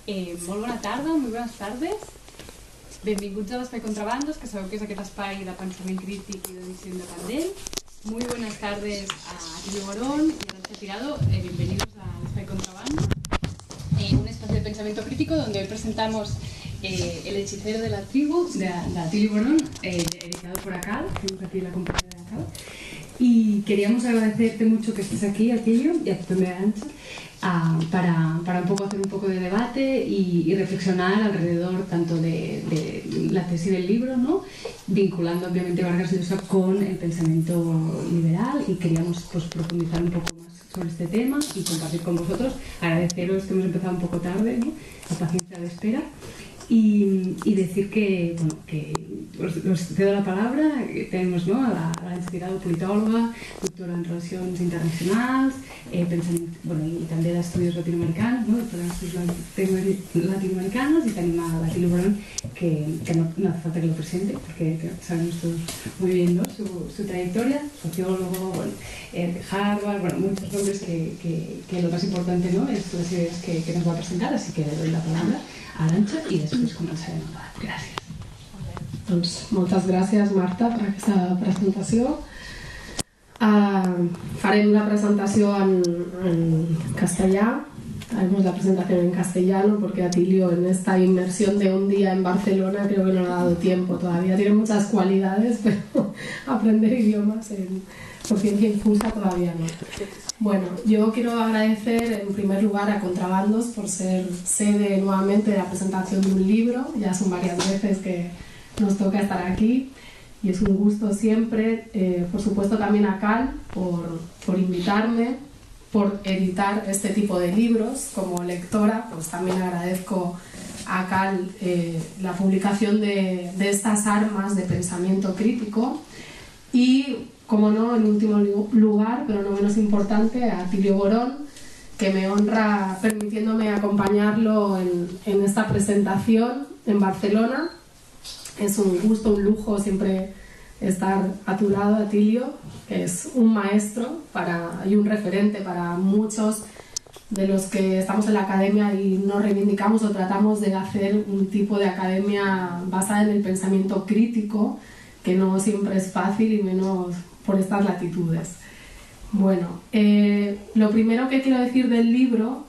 Molt bona tarda, molt bones tardes. Benvinguts a l'Espai Contrabandos, que sabeu que és aquest espai de pensament crític i d'edició independent. Muy buenas tardes a Atilio Borón y a Arantxa Tirado. Bienvenidos al Espai Contrabando, un espacio de pensamiento crítico donde hoy presentamos El hechicero de la tribu de Atilio Borón, editado por ACAL. Tenemos aquí la compañía de ACAL. Y queríamos agradecerte mucho que estés aquí, Atilio, y a ti también, Arantxa, para un poco hacer un poco de debate y reflexionar alrededor tanto de la tesis del libro, ¿no? Vinculando obviamente Vargas Llosa con el pensamiento liberal, y queríamos pues profundizar un poco más sobre este tema y compartir con vosotros. Agradeceros que hemos empezado un poco tarde, ¿no? La paciencia de espera. Y decir que, bueno, que os cedo la palabra. Tenemos, ¿no?, a la Arantxa Tirado, politóloga, doctora en Relacions Internacionals, bueno, i també d'Estudis Latinoamericanos, ¿no?, doctora en Estudios Latinoamericanos, y tenim a Atilio Borón, que no hace falta que lo presente, porque sabemos todos muy bien, ¿no?, su trayectoria, sociólogo, bueno, de Harvard, bueno, muchos nombres que lo más importante, ¿no?, es las ideas que nos va a presentar, así que le doy la palabra a Arantxa i després començarem el debat. Gràcies. Doncs moltes gràcies, Marta, per aquesta presentació. Farem la presentació en castellà. Haremos la presentación en castellano porque Atilio, en esta inmersión de un día en Barcelona, creo que no le ha dado tiempo todavía. Tiene muchas cualidades, pero aprender idiomas por ciencia infusa todavía no. Bueno, yo quiero agradecer en primer lugar a Contrabandos por ser sede nuevamente de la presentación de un libro. Ya son varias veces que nos toca estar aquí y es un gusto siempre. Por supuesto también a Cal por invitarme, por editar este tipo de libros. Como lectora, pues también agradezco a Cal la publicación de estas armas de pensamiento crítico. Y, como no, en último lugar, pero no menos importante, a Atilio Borón, que me honra permitiéndome acompañarlo en esta presentación en Barcelona. Es un gusto, un lujo siempre estar a tu lado, Atilio, que es un maestro y un referente para muchos de los que estamos en la academia y nos reivindicamos o tratamos de hacer un tipo de academia basada en el pensamiento crítico, que no siempre es fácil y menos por estas latitudes. Bueno, lo primero que quiero decir del libro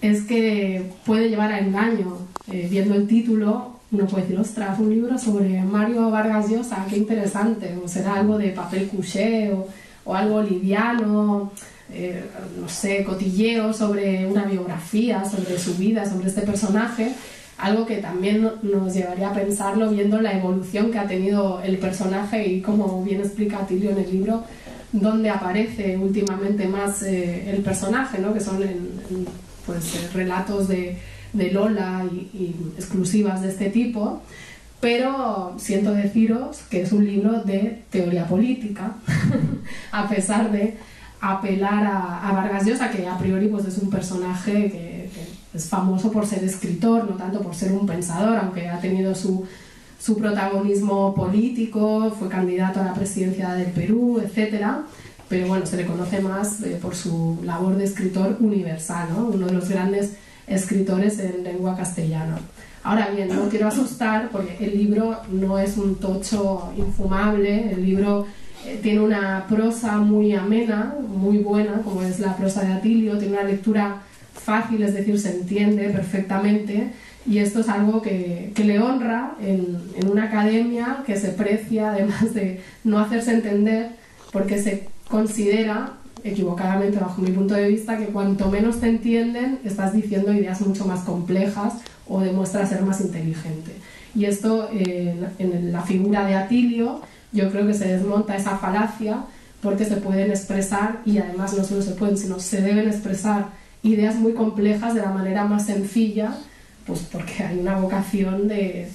es que puede llevar a engaño. Viendo el título, uno puede decir, ostras, un libro sobre Mario Vargas Llosa, qué interesante, o será algo de papel couché o algo liviano, no sé, cotilleo sobre una biografía, sobre su vida, sobre este personaje. Algo que también nos llevaría a pensarlo viendo la evolución que ha tenido el personaje y, como bien explica Atilio en el libro, donde aparece últimamente más el personaje, ¿no?, que son pues, relatos de Lola y exclusivas de este tipo. Pero siento deciros que es un libro de teoría política, a pesar de apelar a Vargas Llosa, que a priori pues, es un personaje que es famoso por ser escritor, no tanto por ser un pensador, aunque ha tenido su protagonismo político, fue candidato a la presidencia del Perú, etc. Pero bueno, se le conoce más por su labor de escritor universal, ¿no?, uno de los grandes escritores en lengua castellana. Ahora bien, no quiero asustar porque el libro no es un tocho infumable. El libro tiene una prosa muy amena, muy buena, como es la prosa de Atilio, tiene una lectura fácil, es decir, se entiende perfectamente, y esto es algo que le honra en una academia que se precia además de no hacerse entender, porque se considera, equivocadamente bajo mi punto de vista, que cuanto menos te entienden estás diciendo ideas mucho más complejas o demuestras ser más inteligente. Y esto en la figura de Atilio yo creo que se desmonta esa falacia, porque se pueden expresar, y además no solo se pueden, sino se deben expresar ideas muy complejas de la manera más sencilla, pues porque hay una vocación de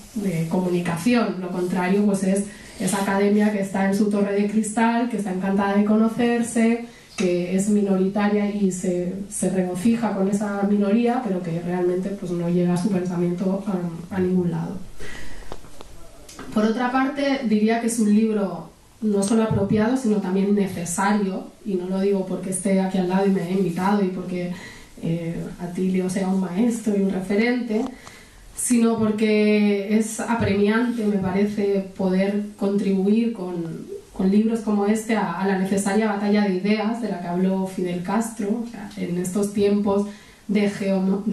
comunicación. Lo contrario pues es esa academia que está en su torre de cristal, que está encantada de conocerse, que es minoritaria y se regocija con esa minoría, pero que realmente pues no llega su pensamiento a ningún lado. Por otra parte, diría que es un libro no solo apropiado, sino también necesario, y no lo digo porque esté aquí al lado y me haya invitado y porque Atilio sea un maestro y un referente, sino porque es apremiante, me parece, poder contribuir con libros como este a la necesaria batalla de ideas de la que habló Fidel Castro. O sea, en estos tiempos de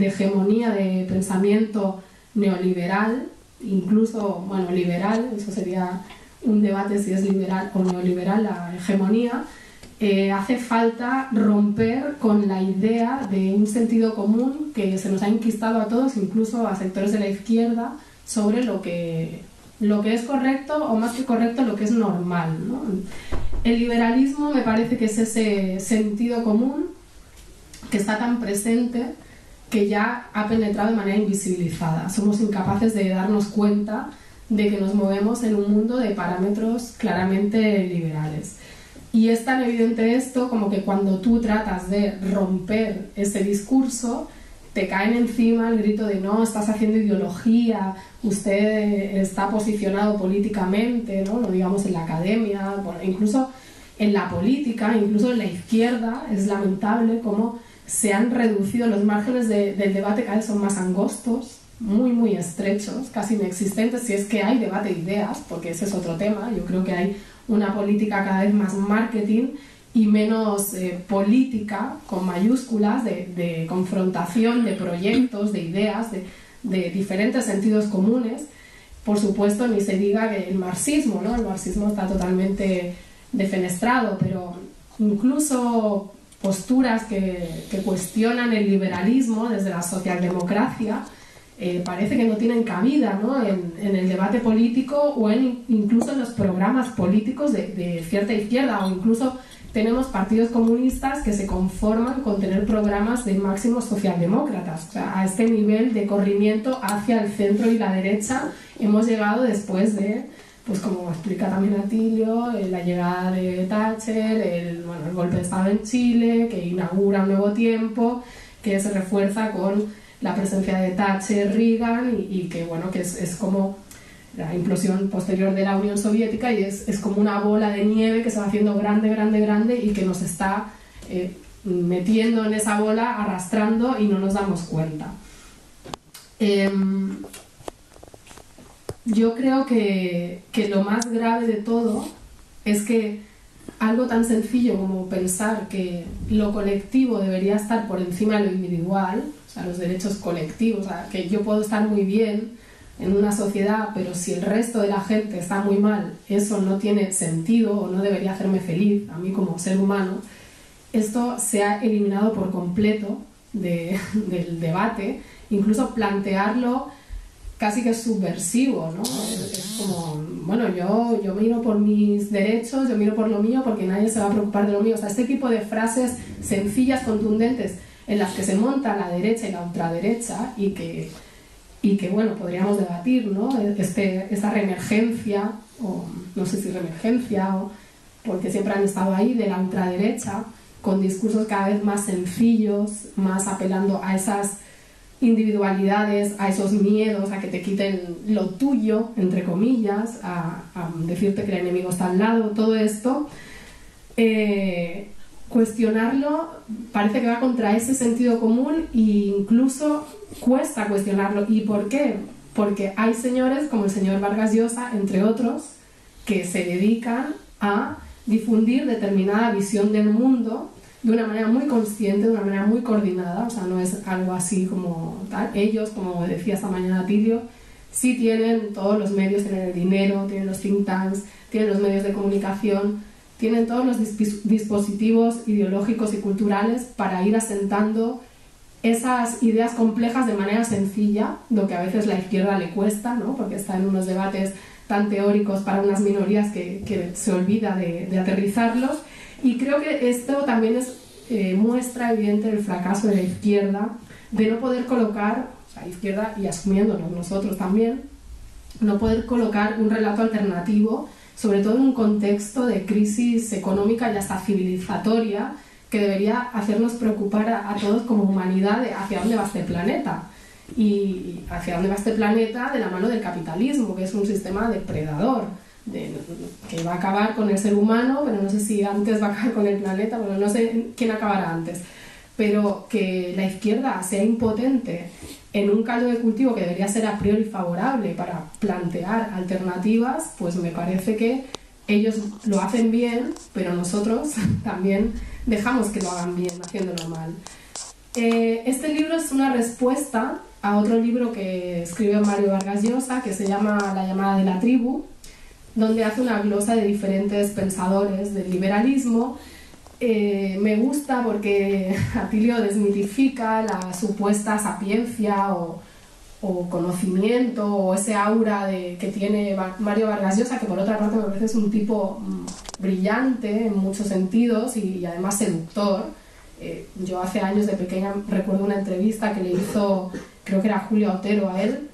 hegemonía de pensamiento neoliberal, incluso, bueno, liberal, eso sería un debate si es liberal o neoliberal la hegemonía, hace falta romper con la idea de un sentido común que se nos ha enquistado a todos, incluso a sectores de la izquierda, sobre lo que es correcto, o más que correcto, lo que es normal, ¿no? El liberalismo me parece que es ese sentido común que está tan presente que ya ha penetrado de manera invisibilizada. Somos incapaces de darnos cuenta de que nos movemos en un mundo de parámetros claramente liberales. Y es tan evidente esto como que cuando tú tratas de romper ese discurso, te caen encima el grito de no, estás haciendo ideología, usted está posicionado políticamente, ¿no? No digamos en la academia, bueno, incluso en la política, incluso en la izquierda. Es lamentable cómo se han reducido los márgenes del debate, cada vez son más angostos, muy, muy estrechos, casi inexistentes, si es que hay debate de ideas, porque ese es otro tema. Yo creo que hay una política cada vez más marketing y menos política, con mayúsculas, de confrontación de proyectos, de ideas, de diferentes sentidos comunes. Por supuesto, ni se diga que el marxismo, ¿no? El marxismo está totalmente defenestrado, pero incluso posturas que cuestionan el liberalismo desde la socialdemocracia parece que no tienen cabida, ¿no? en el debate político o incluso en los programas políticos de cierta izquierda, o incluso tenemos partidos comunistas que se conforman con tener programas de máximos socialdemócratas. O sea, a este nivel de corrimiento hacia el centro y la derecha hemos llegado después de, pues como explica también Atilio, la llegada de Thatcher, el golpe de Estado en Chile, que inaugura un nuevo tiempo, que se refuerza con la presencia de Thatcher, Reagan, y que, bueno, que es como la implosión posterior de la Unión Soviética, y es como una bola de nieve que se va haciendo grande, grande, grande, y que nos está metiendo en esa bola, arrastrando, y no nos damos cuenta. Yo creo que lo más grave de todo es que algo tan sencillo como pensar que lo colectivo debería estar por encima de lo individual, o sea, los derechos colectivos, o sea, que yo puedo estar muy bien en una sociedad, pero si el resto de la gente está muy mal, eso no tiene sentido o no debería hacerme feliz a mí como ser humano. Esto se ha eliminado por completo del debate, incluso plantearlo casi que es subversivo, ¿no? Es como, bueno, yo miro por mis derechos, yo miro por lo mío, porque nadie se va a preocupar de lo mío. O sea, este tipo de frases sencillas, contundentes, en las que se monta la derecha y la ultraderecha, y que bueno, podríamos debatir, ¿no? Esta reemergencia, o no sé si reemergencia, o porque siempre han estado ahí, de la ultraderecha, con discursos cada vez más sencillos, más apelando a esas individualidades, a esos miedos, a que te quiten lo tuyo, entre comillas, a decirte que el enemigo está al lado. Todo esto, cuestionarlo parece que va contra ese sentido común, e incluso cuesta cuestionarlo. ¿Y por qué? Porque hay señores como el señor Vargas Llosa, entre otros, que se dedican a difundir determinada visión del mundo de una manera muy consciente, de una manera muy coordinada. O sea, no es algo así como tal. Ellos, como decía esta mañana Atilio, sí tienen todos los medios, tienen el dinero, tienen los think tanks, tienen los medios de comunicación, tienen todos los dispositivos ideológicos y culturales para ir asentando esas ideas complejas de manera sencilla, lo que a veces a la izquierda le cuesta, ¿no? Porque está en unos debates tan teóricos para unas minorías que se olvida de aterrizarlos. Y creo que esto también muestra evidente el fracaso de la izquierda, de no poder colocar, o sea, izquierda, y asumiéndonos nosotros también, no poder colocar un relato alternativo, sobre todo en un contexto de crisis económica y hasta civilizatoria, que debería hacernos preocupar a todos como humanidad de hacia dónde va este planeta. Y hacia dónde va este planeta de la mano del capitalismo, que es un sistema depredador, que va a acabar con el ser humano, pero no sé si antes va a acabar con el planeta, bueno, no sé quién acabará antes. pero que la izquierda sea impotente en un caldo de cultivo que debería ser a priori favorable para plantear alternativas, pues me parece que ellos lo hacen bien, pero nosotros también dejamos que lo hagan bien, haciéndolo mal. Este libro es una respuesta a otro libro que escribió Mario Vargas Llosa, que se llama La llamada de la tribu, donde hace una glosa de diferentes pensadores del liberalismo. Me gusta porque Atilio desmitifica la supuesta sapiencia o conocimiento o ese aura que tiene Mario Vargas Llosa, que por otra parte me parece es un tipo brillante en muchos sentidos y además seductor. Yo hace años de pequeña recuerdo una entrevista que le hizo, creo que era Julia Otero, a él,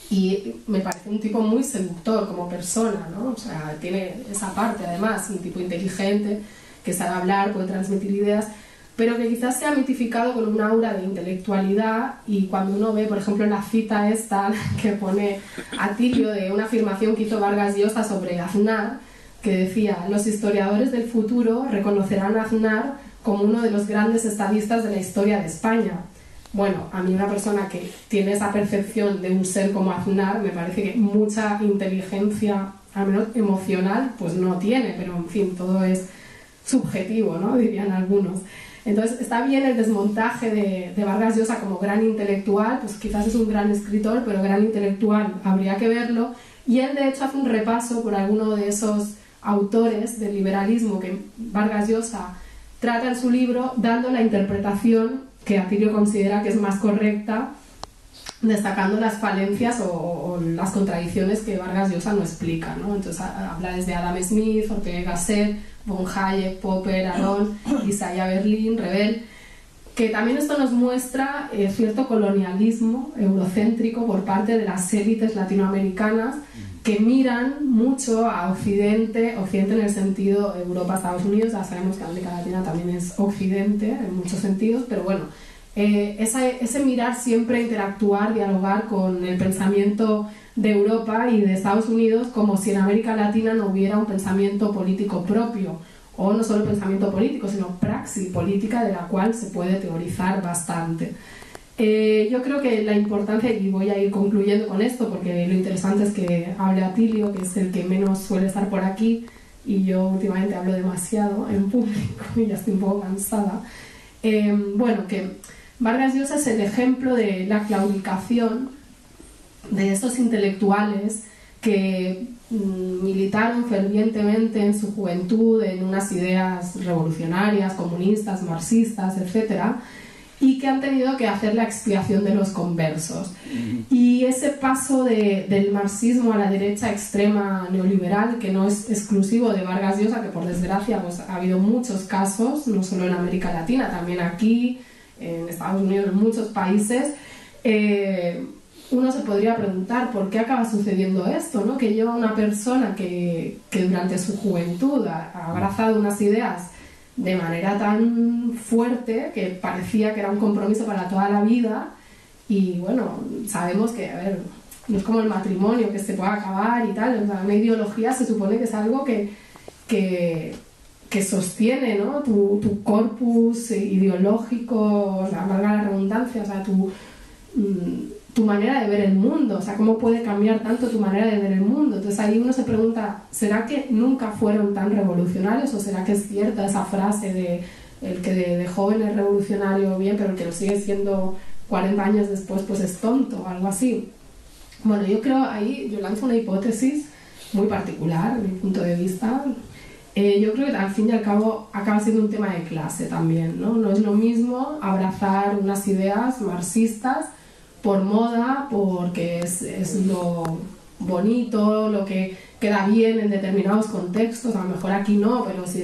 y me parece un tipo muy seductor como persona, ¿no? O sea, tiene esa parte además, un tipo inteligente que sabe hablar, puede transmitir ideas, pero que quizás se ha mitificado con un aura de intelectualidad. Y cuando uno ve, por ejemplo, en la cita esta que pone Atilio de una afirmación que hizo Vargas Llosa sobre Aznar, que decía: los historiadores del futuro reconocerán a Aznar como uno de los grandes estadistas de la historia de España. Bueno, a mí una persona que tiene esa percepción de un ser como Aznar, me parece que mucha inteligencia, al menos emocional, pues no tiene, pero en fin, todo es subjetivo, ¿no? Dirían algunos. Entonces está bien el desmontaje de Vargas Llosa como gran intelectual, pues quizás es un gran escritor, pero gran intelectual habría que verlo, y él de hecho hace un repaso por alguno de esos autores del liberalismo que Vargas Llosa trata en su libro, dando la interpretación que Atilio considera que es más correcta, destacando las falencias o las contradicciones que Vargas Llosa no explica, ¿no? Entonces habla desde Adam Smith, Ortega y Gasset, von Hayek, Popper, Aron, Isaiah Berlin, Rebel, que también esto nos muestra cierto colonialismo eurocéntrico por parte de las élites latinoamericanas que miran mucho a Occidente en el sentido Europa, Estados Unidos. Ya sabemos que América Latina también es Occidente en muchos sentidos, pero bueno, ese mirar siempre, interactuar, dialogar con el pensamiento de Europa y de Estados Unidos, como si en América Latina no hubiera un pensamiento político propio, o no solo pensamiento político, sino praxis política de la cual se puede teorizar bastante. Yo creo que la importancia, y voy a ir concluyendo con esto porque lo interesante es que hable Atilio, que es el que menos suele estar por aquí, y yo últimamente hablo demasiado en público y ya estoy un poco cansada. Bueno, que Vargas Llosa es el ejemplo de la claudicación de estos intelectuales que militaron fervientemente en su juventud en unas ideas revolucionarias, comunistas, marxistas, etc., y que han tenido que hacer la expiación de los conversos. Y ese paso del marxismo a la derecha extrema neoliberal, que no es exclusivo de Vargas Llosa, que por desgracia pues, ha habido muchos casos, no solo en América Latina, también aquí, en Estados Unidos, en muchos países, uno se podría preguntar por qué acaba sucediendo esto, ¿no? Que yo, una persona que durante su juventud ha abrazado unas ideas de manera tan fuerte que parecía que era un compromiso para toda la vida, y bueno, sabemos que, a ver, no es como el matrimonio, que se puede acabar y tal, o sea, una ideología se supone que es algo que sostiene, ¿no? tu corpus ideológico, o sea, valga la redundancia, o sea, tu manera de ver el mundo, o sea, cómo puede cambiar tanto tu manera de ver el mundo. Entonces ahí uno se pregunta, ¿será que nunca fueron tan revolucionarios o será que es cierta esa frase de el que de joven es revolucionario bien, pero el que lo sigue siendo 40 años después pues es tonto o algo así? Bueno, yo creo ahí, yo lanzo una hipótesis muy particular, de mi punto de vista. Yo creo que al fin y al cabo acaba siendo un tema de clase también, ¿no? No es lo mismo abrazar unas ideas marxistas por moda, porque es lo bonito, lo que queda bien en determinados contextos. A lo mejor aquí no, pero si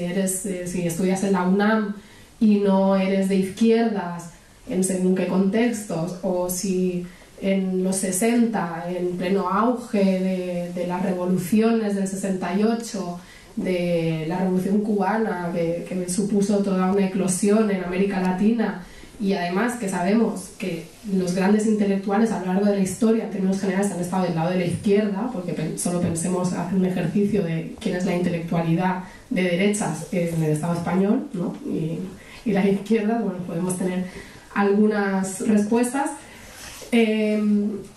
estudias en la UNAM y no eres de izquierdas en según qué contextos, o si en los 60, en pleno auge de las revoluciones del 68, de la revolución cubana, que supuso toda una eclosión en América Latina, y además que sabemos que los grandes intelectuales a lo largo de la historia en términos generales han estado del lado de la izquierda, porque solo pensemos hacer un ejercicio de quién es la intelectualidad de derechas en el Estado español, ¿no? y las izquierdas, bueno, podemos tener algunas respuestas.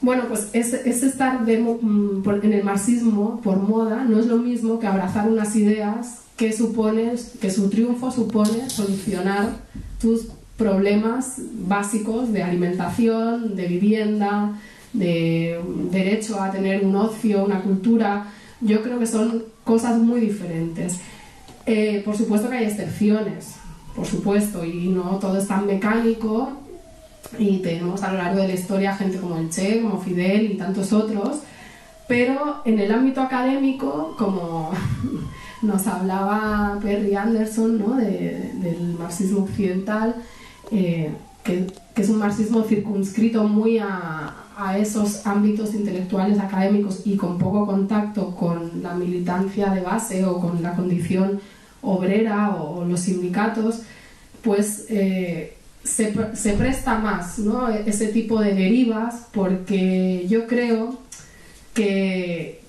Bueno, pues es estar en el marxismo por moda no es lo mismo que abrazar unas ideas que su triunfo supone solucionar tus problemas básicos de alimentación, de vivienda, de derecho a tener un ocio, una cultura. Yo creo que son cosas muy diferentes. Por supuesto que hay excepciones, por supuesto, y no todo es tan mecánico, y tenemos a lo largo de la historia gente como el Che, como Fidel y tantos otros, pero en el ámbito académico, como nos hablaba Perry Anderson, ¿no? del marxismo occidental, que es un marxismo circunscrito muy a esos ámbitos intelectuales académicos y con poco contacto con la militancia de base o con la condición obrera o los sindicatos, pues se presta más, ¿no? Ese tipo de derivas, porque yo creo que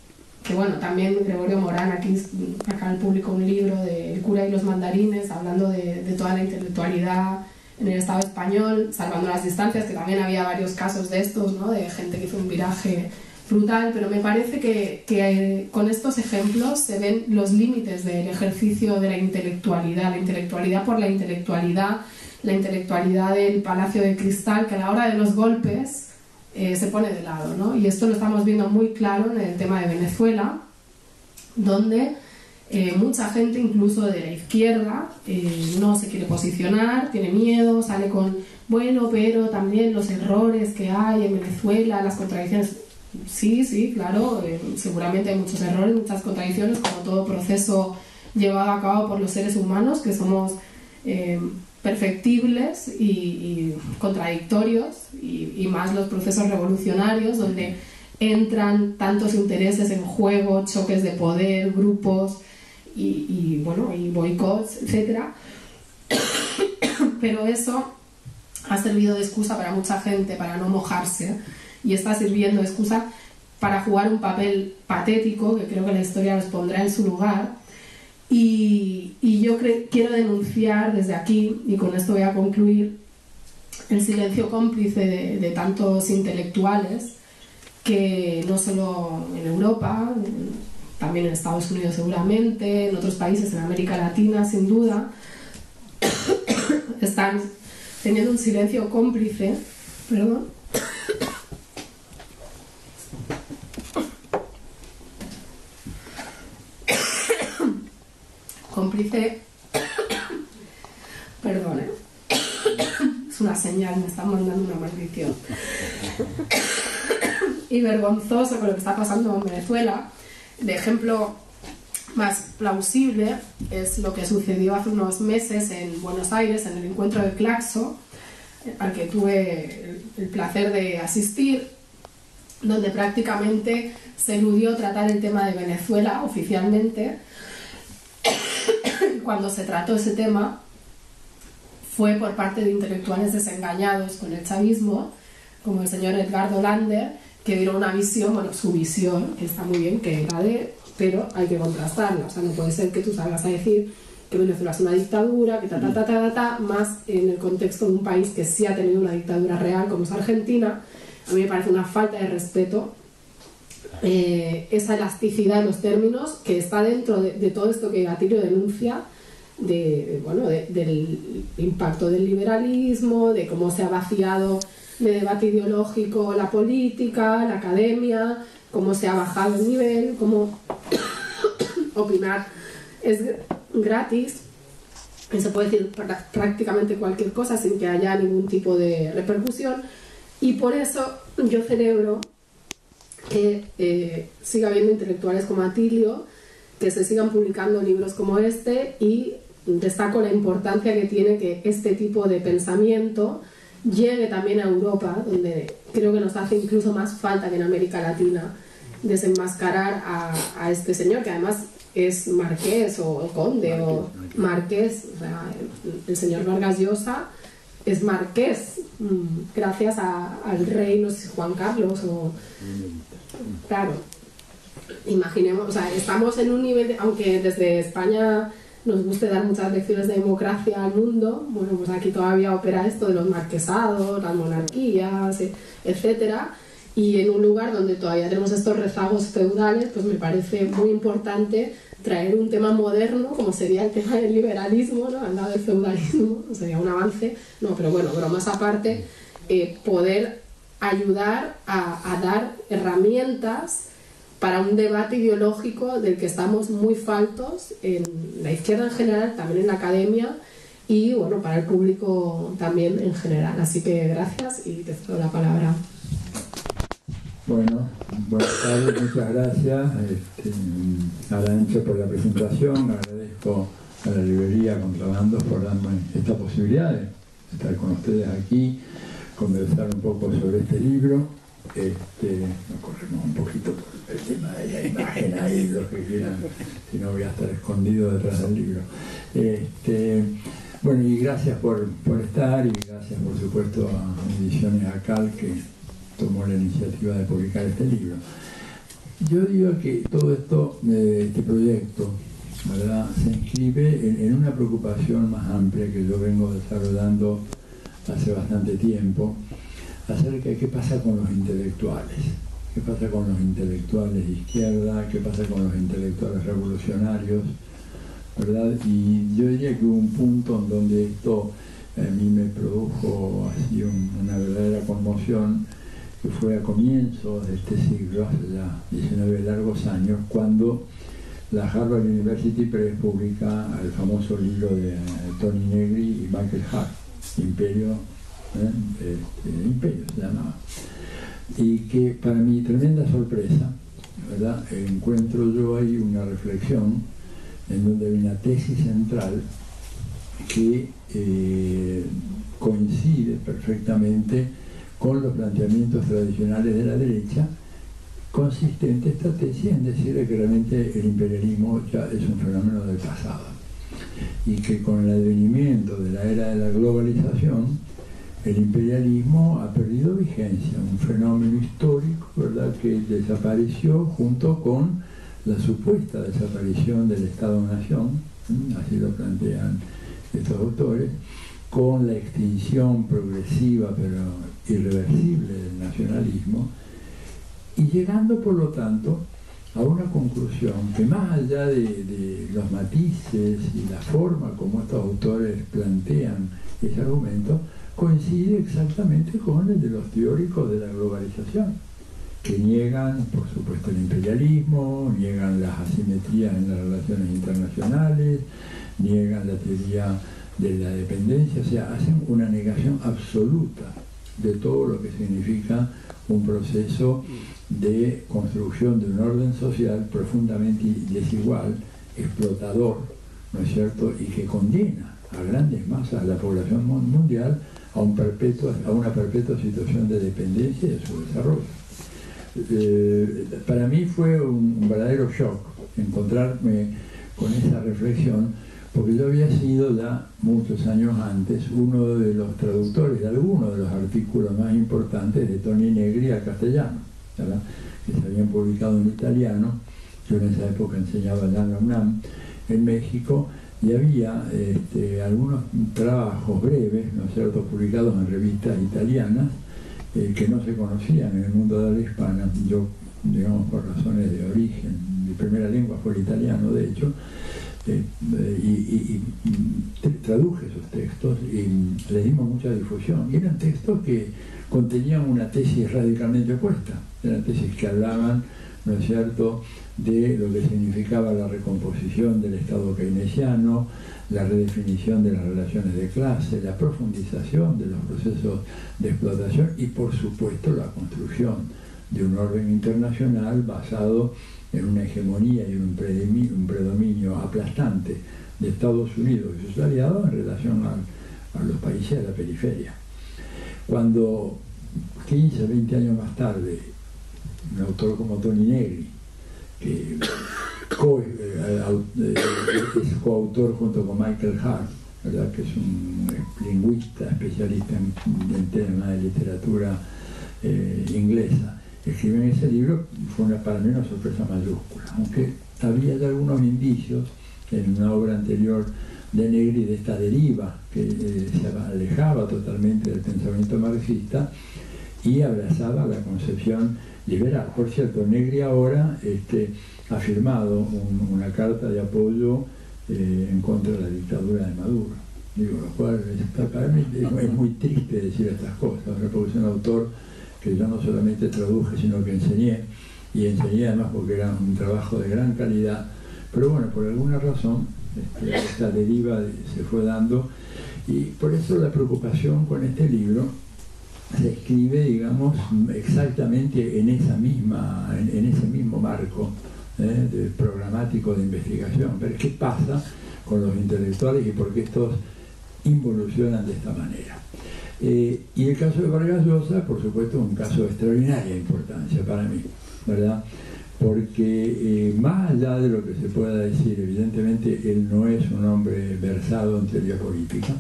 bueno, también Gregorio Morán acá publicó un libro de El cura y los mandarines, hablando de toda la intelectualidad en el Estado español, salvando las distancias, que también había varios casos de estos, ¿no? De gente que hizo un viraje brutal, pero me parece que con estos ejemplos se ven los límites del ejercicio de la intelectualidad por la intelectualidad del Palacio de Cristal, que a la hora de los golpes se pone de lado, ¿no? Y esto lo estamos viendo muy claro en el tema de Venezuela, donde mucha gente, incluso de la izquierda, no se quiere posicionar, tiene miedo, sale con, bueno, pero también los errores que hay en Venezuela, las contradicciones. Sí, claro, seguramente hay muchos errores, muchas contradicciones, como todo proceso llevado a cabo por los seres humanos, que somos perfectibles y contradictorios, y más los procesos revolucionarios, donde entran tantos intereses en juego, choques de poder, grupos y boicots, etc. Pero eso ha servido de excusa para mucha gente para no mojarse, y está sirviendo de excusa para jugar un papel patético, que creo que la historia los pondrá en su lugar. Y yo quiero denunciar desde aquí, y con esto voy a concluir, el silencio cómplice de tantos intelectuales que no solo en Europa, también en Estados Unidos seguramente, en otros países, en América Latina sin duda, están teniendo un silencio cómplice, es una señal, me están mandando una maldición, y vergonzoso con lo que está pasando en Venezuela. De ejemplo más plausible es lo que sucedió hace unos meses en Buenos Aires, en el encuentro de Claxo, al que tuve el placer de asistir, donde prácticamente se eludió tratar el tema de Venezuela oficialmente. Cuando se trató ese tema fue por parte de intelectuales desengañados con el chavismo, como el señor Edgardo Lander, que dieron una visión, bueno, su visión, que está muy bien, que la dé, pero hay que contrastarla. O sea, no puede ser que tú salgas a decir que Venezuela es una dictadura, que más en el contexto de un país que sí ha tenido una dictadura real, como es Argentina. A mí me parece una falta de respeto esa elasticidad en los términos que está dentro de todo esto que Atilio denuncia, del impacto del liberalismo, de cómo se ha vaciado de debate ideológico la política, la academia, cómo se ha bajado el nivel, cómo opinar es gratis y se puede decir prácticamente cualquier cosa sin que haya ningún tipo de repercusión. Y por eso yo celebro que siga habiendo intelectuales como Atilio, que se sigan publicando libros como este, y destaco la importancia que tiene que este tipo de pensamiento llegue también a Europa, donde creo que nos hace incluso más falta que en América Latina desenmascarar a este señor, que además es marqués o conde o marqués. O sea, el señor Vargas Llosa es marqués gracias al rey, no sé si Juan Carlos o... Claro, imaginemos, o sea, estamos en un nivel aunque desde España nos guste dar muchas lecciones de democracia al mundo, bueno, pues aquí todavía opera esto de los marquesados, las monarquías, etcétera, y en un lugar donde todavía tenemos estos rezagos feudales, pues me parece muy importante traer un tema moderno, como sería el tema del liberalismo, ¿no? Al lado del feudalismo, sería un avance, no, pero bueno, bromas aparte, poder ayudar a dar herramientas para un debate ideológico del que estamos muy faltos en la izquierda en general, también en la academia y bueno, para el público también en general. Así que gracias y te cedo la palabra. Bueno, buenas tardes, muchas gracias a la ENCHE por la presentación, agradezco a la librería Contrabandos por darme esta posibilidad de estar con ustedes aquí, conversar un poco sobre este libro. Nos corremos un poquito por el tema de la imagen ahí, los que quieran, si no voy a estar escondido detrás del libro. Bueno, y gracias por estar y gracias por supuesto a Ediciones ACAL que tomó la iniciativa de publicar este libro. Yo digo que todo esto, este proyecto, ¿verdad?, se inscribe en una preocupación más amplia que yo vengo desarrollando hace bastante tiempo, acerca de qué pasa con los intelectuales. ¿Qué pasa con los intelectuales de izquierda? ¿Qué pasa con los intelectuales revolucionarios? ¿Verdad? Y yo diría que hubo un punto en donde esto a mí me produjo así una verdadera conmoción, que fue a comienzos de este siglo, hace ya 19 largos años, cuando la Harvard University Press publica el famoso libro de Tony Negri y Michael Hart, Imperio, Imperio se llamaba, y que para mi tremenda sorpresa, ¿verdad?, encuentro yo ahí una reflexión en donde hay una tesis central que coincide perfectamente con los planteamientos tradicionales de la derecha, consistente esta tesis en decir que realmente el imperialismo ya es un fenómeno del pasado y que con el advenimiento de la era de la globalización el imperialismo ha perdido vigencia, un fenómeno histórico, ¿verdad?, que desapareció junto con la supuesta desaparición del Estado-Nación, así lo plantean estos autores, con la extinción progresiva pero irreversible del nacionalismo, y llegando por lo tanto a una conclusión que más allá de los matices y la forma como estos autores plantean ese argumento, coincide exactamente con el de los teóricos de la globalización, que niegan, por supuesto, el imperialismo, niegan las asimetrías en las relaciones internacionales, niegan la teoría de la dependencia, o sea, hacen una negación absoluta de todo lo que significa un proceso de construcción de un orden social profundamente desigual, explotador, ¿no es cierto?, y que condena a grandes masas de la población mundial a una perpetua situación de dependencia y de su desarrollo. Para mí fue un verdadero shock encontrarme con esa reflexión, porque yo había sido ya muchos años antes uno de los traductores de algunos de los artículos más importantes de Tony Negri al castellano, ¿verdad?, que se habían publicado en italiano. Yo en esa época enseñaba ya en la UNAM, en México, y había algunos trabajos breves, ¿no es cierto?, publicados en revistas italianas, que no se conocían en el mundo de la hispana. Yo, digamos, por razones de origen, mi primera lengua fue el italiano, de hecho, y traduje esos textos y les dimos mucha difusión. Y eran textos que contenían una tesis radicalmente opuesta, eran tesis que hablaban, ¿no es cierto?, de lo que significaba la recomposición del Estado keynesiano, la redefinición de las relaciones de clase, la profundización de los procesos de explotación y, por supuesto, la construcción de un orden internacional basado en una hegemonía y un predominio aplastante de Estados Unidos y sus aliados en relación a los países de la periferia. Cuando 15, 20 años más tarde, un autor como Tony Negri, que es coautor junto con Michael Hart, ¿verdad?, que es un lingüista especialista en temas de literatura inglesa, escriben ese libro, fue para mí una sorpresa mayúscula, aunque había ya algunos indicios en una obra anterior de Negri, de esta deriva que se alejaba totalmente del pensamiento marxista y abrazaba la concepción liberal. Por cierto, Negri ahora ha firmado una carta de apoyo en contra de la dictadura de Maduro. Digo, lo cual para mí es muy triste decir estas cosas, porque es un autor que yo no solamente traduje, sino que enseñé, y enseñé además porque era un trabajo de gran calidad, pero bueno, por alguna razón esta deriva se fue dando, y por eso la preocupación con este libro se escribe, digamos, exactamente en ese mismo marco programático de investigación. Ver qué pasa con los intelectuales y por qué estos involucionan de esta manera. Y el caso de Vargas Llosa, por supuesto, es un caso de extraordinaria importancia para mí, ¿verdad? Porque más allá de lo que se pueda decir, evidentemente él no es un hombre versado en teoría política.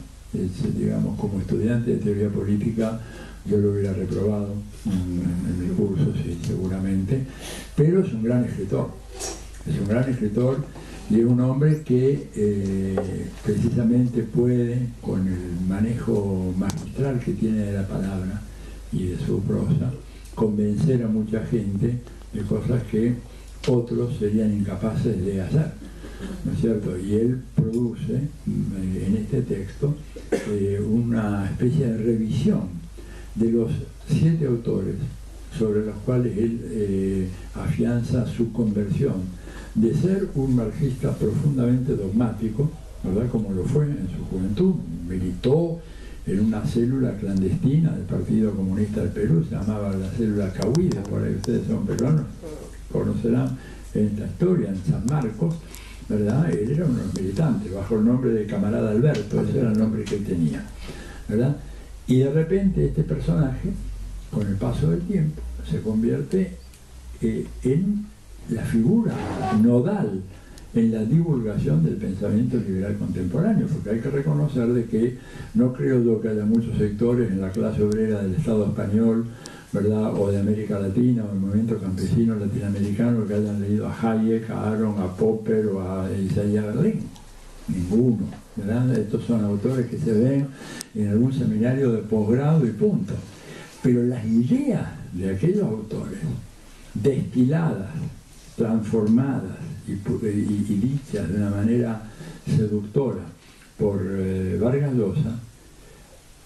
Digamos, como estudiante de teoría política yo lo hubiera reprobado en mi curso, sí, seguramente, pero es un gran escritor. Es un gran escritor y es un hombre que precisamente puede, con el manejo magistral que tiene de la palabra y de su prosa, convencer a mucha gente de cosas que otros serían incapaces de hacer, ¿no es cierto? Y él produce en este texto una especie de revisión de los 7 autores sobre los cuales él afianza su conversión de ser un marxista profundamente dogmático, ¿verdad? Como lo fue en su juventud. Militó en una célula clandestina del Partido Comunista del Perú, se llamaba la célula Cahuida, por ahí ustedes son peruanos, conocerán esta historia, en San Marcos, ¿verdad? Él era un militante, bajo el nombre de Camarada Alberto, ese era el nombre que él tenía, ¿verdad? Y de repente este personaje, con el paso del tiempo, se convierte en la figura nodal en la divulgación del pensamiento liberal contemporáneo, porque hay que reconocer de que no creo yo que haya muchos sectores en la clase obrera del Estado español, ¿verdad?, o de América Latina, o del movimiento campesino latinoamericano, que hayan leído a Hayek, a Aron, a Popper o a Isaiah Berlin. Ninguno, ¿verdad? Estos son autores que se ven en algún seminario de posgrado y punto. Pero las ideas de aquellos autores, destiladas, transformadas y dichas de una manera seductora por Vargas Llosa,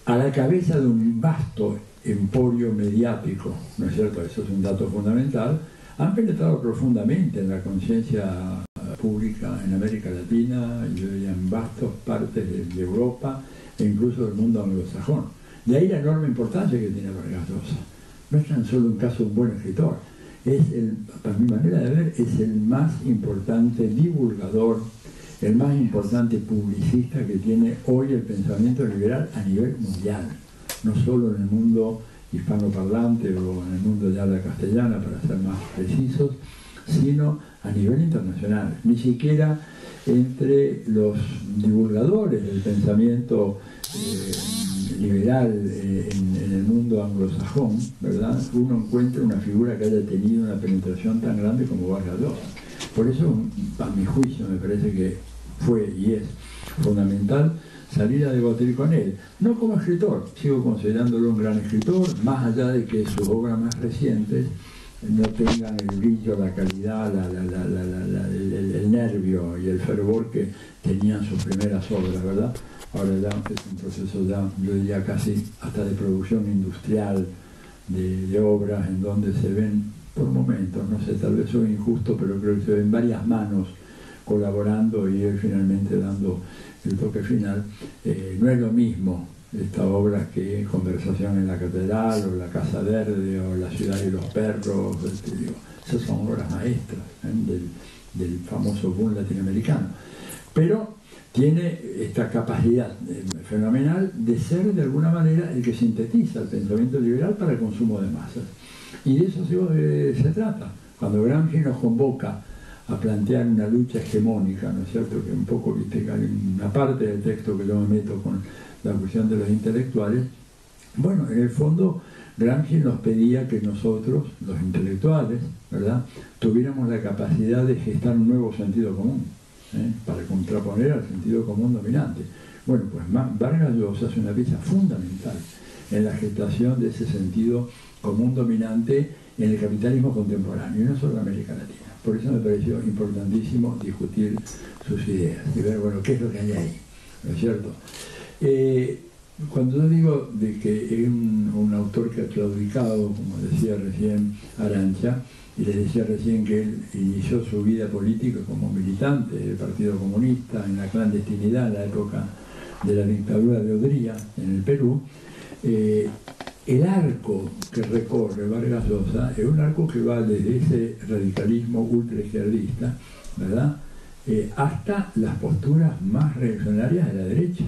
a la cabeza de un vasto emporio mediático, ¿no es cierto? Eso es un dato fundamental, han penetrado profundamente en la conciencia pública en América Latina, yo diría en vastas partes de Europa e incluso del mundo anglosajón. De ahí la enorme importancia que tiene Vargas Llosa. No es tan solo un caso de un buen escritor, para mi manera de ver, es el más importante divulgador, el más importante publicista que tiene hoy el pensamiento liberal a nivel mundial, no solo en el mundo hispanoparlante o en el mundo de habla castellana, para ser más precisos, sino a nivel internacional. Ni siquiera entre los divulgadores del pensamiento liberal en el mundo anglosajón, ¿verdad?, uno encuentra una figura que haya tenido una penetración tan grande como Vargas Llosa. Por eso, a mi juicio, me parece que fue y es fundamental salir a debatir con él, no como escritor, sigo considerándolo un gran escritor, más allá de que sus obras más recientes no tengan el brillo, la calidad, el nervio y el fervor que tenían sus primeras obras, ¿verdad? Ahora ya es un proceso, ya, yo diría casi hasta de producción industrial de obras en donde se ven por momentos, no sé, tal vez soy injusto, pero creo que se ven varias manos colaborando y él finalmente dando el toque final. No es lo mismo esta obra que Conversación en la Catedral, o La Casa Verde, o La Ciudad y los Perros, esas son obras maestras del famoso boom latinoamericano. Pero tiene esta capacidad fenomenal de ser de alguna manera el que sintetiza el pensamiento liberal para el consumo de masas. Y de eso se trata. Cuando Gramsci nos convoca a plantear una lucha hegemónica, ¿no es cierto?, que un poco, viste, que hay una parte del texto que yo me meto con la cuestión de los intelectuales, bueno, en el fondo Gramsci nos pedía que nosotros, los intelectuales, ¿verdad?, tuviéramos la capacidad de gestar un nuevo sentido común. para contraponer al sentido común dominante. Bueno, pues Vargas Llosa es una pieza fundamental en la gestación de ese sentido común dominante en el capitalismo contemporáneo, y no solo en América Latina. Por eso me pareció importantísimo discutir sus ideas y ver, bueno, qué es lo que hay ahí, ¿no es cierto? Cuando yo digo de que es un autor que ha claudicado, como decía recién Arantxa, y le decía recién que él inició su vida política como militante del Partido Comunista en la clandestinidad en la época de la dictadura de Odría en el Perú, el arco que recorre Vargas Llosa es un arco que va desde ese radicalismo ultraizquierdista, ¿verdad?, hasta las posturas más reaccionarias de la derecha,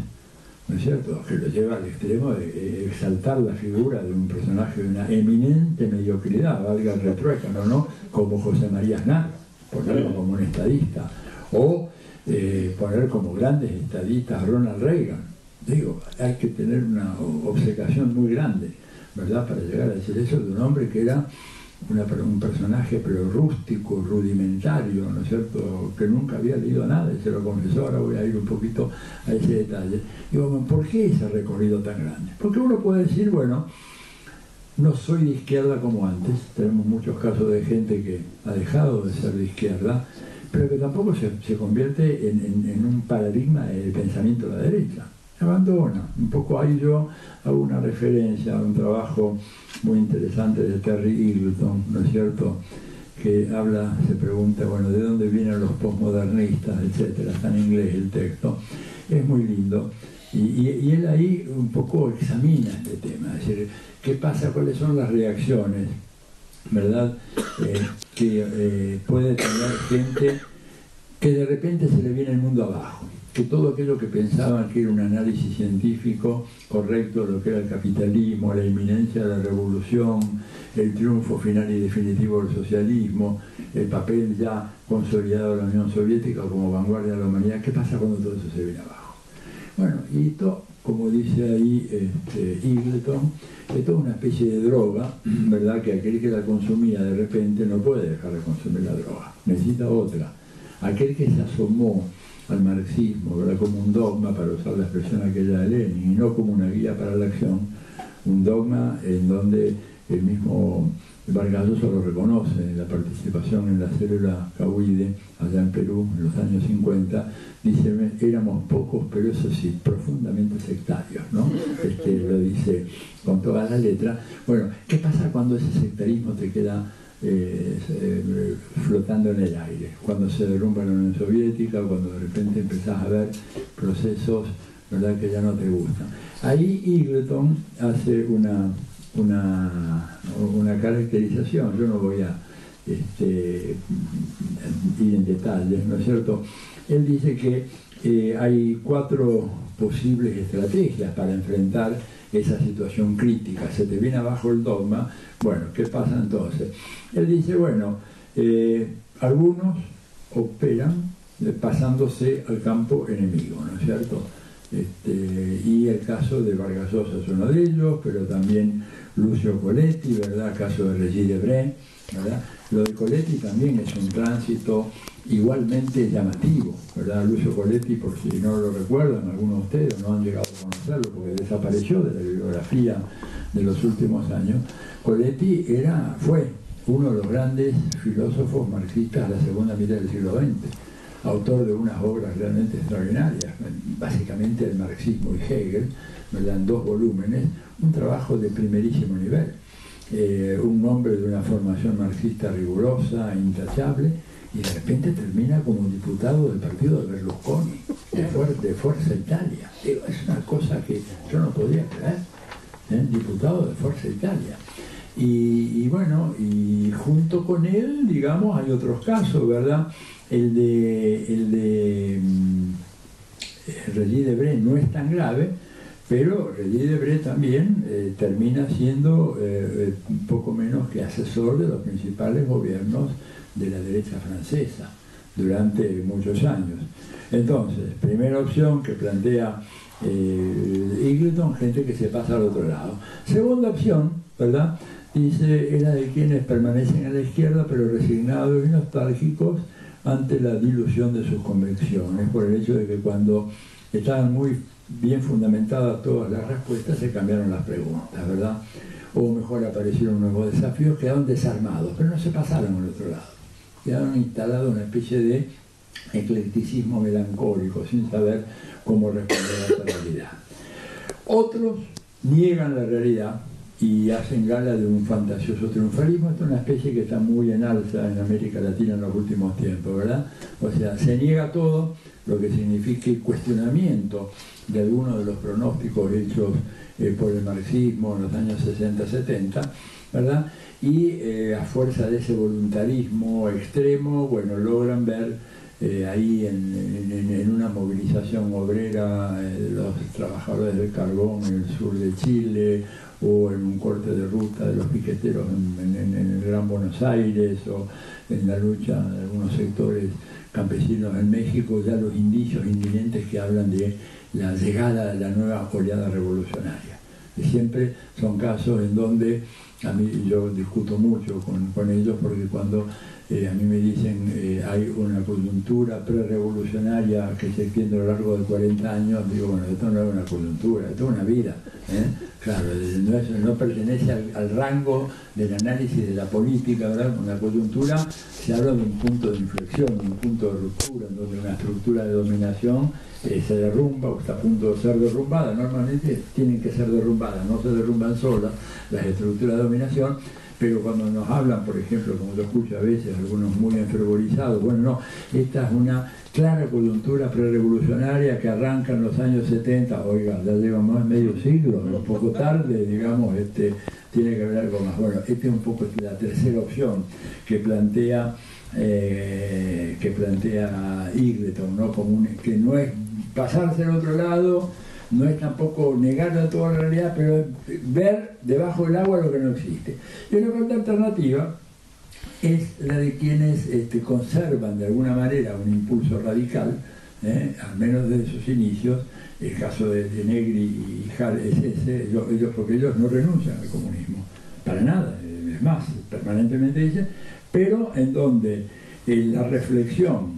¿no es cierto?, que lo lleva al extremo de exaltar la figura de un personaje de una eminente mediocridad, valga el retruécano, ¿no?, como José María Aznar, ponerlo como un estadista, o poner como grandes estadistas a Ronald Reagan. Digo, hay que tener una obcecación muy grande, ¿verdad?, para llegar a decir eso de un hombre que era un personaje pero rústico, rudimentario, ¿no es cierto?, que nunca había leído nada, y se lo confesó. Ahora voy a ir un poquito a ese detalle. Digo, ¿por qué ese recorrido tan grande? Porque uno puede decir, bueno, no soy de izquierda como antes, tenemos muchos casos de gente que ha dejado de ser de izquierda, pero que tampoco se convierte en un paradigma del pensamiento de la derecha. Abandona. Un poco ahí yo hago una referencia a un trabajo muy interesante de Terry Eagleton, ¿no es cierto?, que habla, se pregunta, bueno, ¿de dónde vienen los postmodernistas?, etcétera. Está en inglés el texto, es muy lindo, y él ahí un poco examina este tema, es decir, ¿qué pasa? ¿Cuáles son las reacciones, verdad?, que puede tener gente que de repente se le viene el mundo abajo, que todo aquello que pensaban que era un análisis científico correcto de lo que era el capitalismo, la inminencia de la revolución, el triunfo final y definitivo del socialismo, el papel ya consolidado de la Unión Soviética como vanguardia de la humanidad, ¿qué pasa cuando todo eso se viene abajo? Bueno, y esto, como dice ahí Eagleton, es toda una especie de droga, ¿verdad?, que aquel que la consumía de repente no puede dejar de consumir la droga, necesita otra. Aquel que se asomó al marxismo, ¿verdad?, como un dogma, para usar la expresión aquella de Lenin, y no como una guía para la acción, un dogma en donde el mismo Vargas Llosa lo reconoce en la participación en la célula Cahuide, allá en Perú, en los años 50, dice, éramos pocos, pero eso sí, profundamente sectarios, ¿no? Lo dice con toda la letra. Bueno, ¿qué pasa cuando ese sectarismo te queda flotando en el aire? Cuando se derrumba la Unión Soviética, cuando de repente empezás a ver procesos, ¿verdad?, que ya no te gustan. Ahí Eagleton hace una caracterización. Yo no voy a ir en detalles, ¿no es cierto? Él dice que hay 4 posibles estrategias para enfrentar esa situación crítica. Se te viene abajo el dogma. Bueno, ¿qué pasa entonces? Él dice, bueno, algunos operan pasándose al campo enemigo, ¿no es cierto? Y el caso de Vargas Llosa es uno de ellos, pero también Lucio Coletti, ¿verdad?, caso de Regis Debray, ¿verdad? Lo de Coletti también es un tránsito igualmente llamativo, ¿verdad? Lucio Coletti, por si no lo recuerdan, algunos de ustedes no han llegado a conocerlo porque desapareció de la bibliografía de los últimos años. Coletti fue uno de los grandes filósofos marxistas de la segunda mitad del siglo XX, autor de unas obras realmente extraordinarias, básicamente el marxismo y Hegel, ¿verdad?, en 2 volúmenes, un trabajo de primerísimo nivel, un hombre de una formación marxista rigurosa, intachable, y de repente termina como diputado del partido de Berlusconi, de Forza Italia. Digo, es una cosa que yo no podía creer, diputado de Forza Italia. Y bueno, y junto con él, digamos, hay otros casos, ¿verdad? El de Regis Debray no es tan grave, pero Regis Debray también termina siendo un poco menos que asesor de los principales gobiernos de la derecha francesa durante muchos años. Entonces, primera opción que plantea Eagleton, gente que se pasa al otro lado. Segunda opción, ¿verdad?, dice, era de quienes permanecen a la izquierda pero resignados y nostálgicos, ante la dilución de sus convicciones, por el hecho de que cuando estaban muy bien fundamentadas todas las respuestas, se cambiaron las preguntas, ¿verdad? O mejor, aparecieron nuevos desafíos, quedaron desarmados, pero no se pasaron al otro lado. Quedaron instalados una especie de eclecticismo melancólico, sin saber cómo responder a esta realidad. Otros niegan la realidad y hacen gala de un fantasioso triunfalismo. Esto es una especie que está muy en alza en América Latina en los últimos tiempos, ¿verdad? O sea, se niega todo, lo que significa el cuestionamiento de algunos de los pronósticos hechos por el marxismo en los años 60-70, ¿verdad? Y a fuerza de ese voluntarismo extremo, bueno, logran ver ahí en una movilización obrera de los trabajadores del carbón en el sur de Chile, o en un corte de ruta de los piqueteros en el Gran Buenos Aires, o en la lucha de algunos sectores campesinos en México, ya los indicios inminentes que hablan de la llegada de la nueva oleada revolucionaria. Y siempre son casos en donde a mí, yo discuto mucho con ellos, porque cuando a mí me dicen hay una coyuntura pre-revolucionaria que se extiende a lo largo de 40 años, digo, bueno, esto no es una coyuntura, esto es una vida. Claro, no pertenece al rango del análisis de la política, ¿verdad? Una coyuntura se habla de un punto de inflexión, de un punto de ruptura, en donde una estructura de dominación se derrumba o está a punto de ser derrumbada. Normalmente tienen que ser derrumbadas, no se derrumban solas las estructuras de dominación, pero cuando nos hablan, por ejemplo, como yo escucho a veces, algunos muy enfervorizados, bueno, no, esta es una clara coyuntura prerevolucionaria que arranca en los años 70, oiga, ya lleva más de medio siglo, un poco tarde, digamos, tiene que haber algo más. Bueno, esta es un poco la tercera opción que plantea Eagleton, ¿no? Como que no es pasarse al otro lado, no es tampoco negar toda la realidad, pero es ver debajo del agua lo que no existe. Y una cuarta alternativa es la de quienes conservan de alguna manera un impulso radical, al menos desde sus inicios. El caso de Negri y Hall es ese, porque ellos no renuncian al comunismo, para nada, es más, permanentemente dicen, pero en donde la reflexión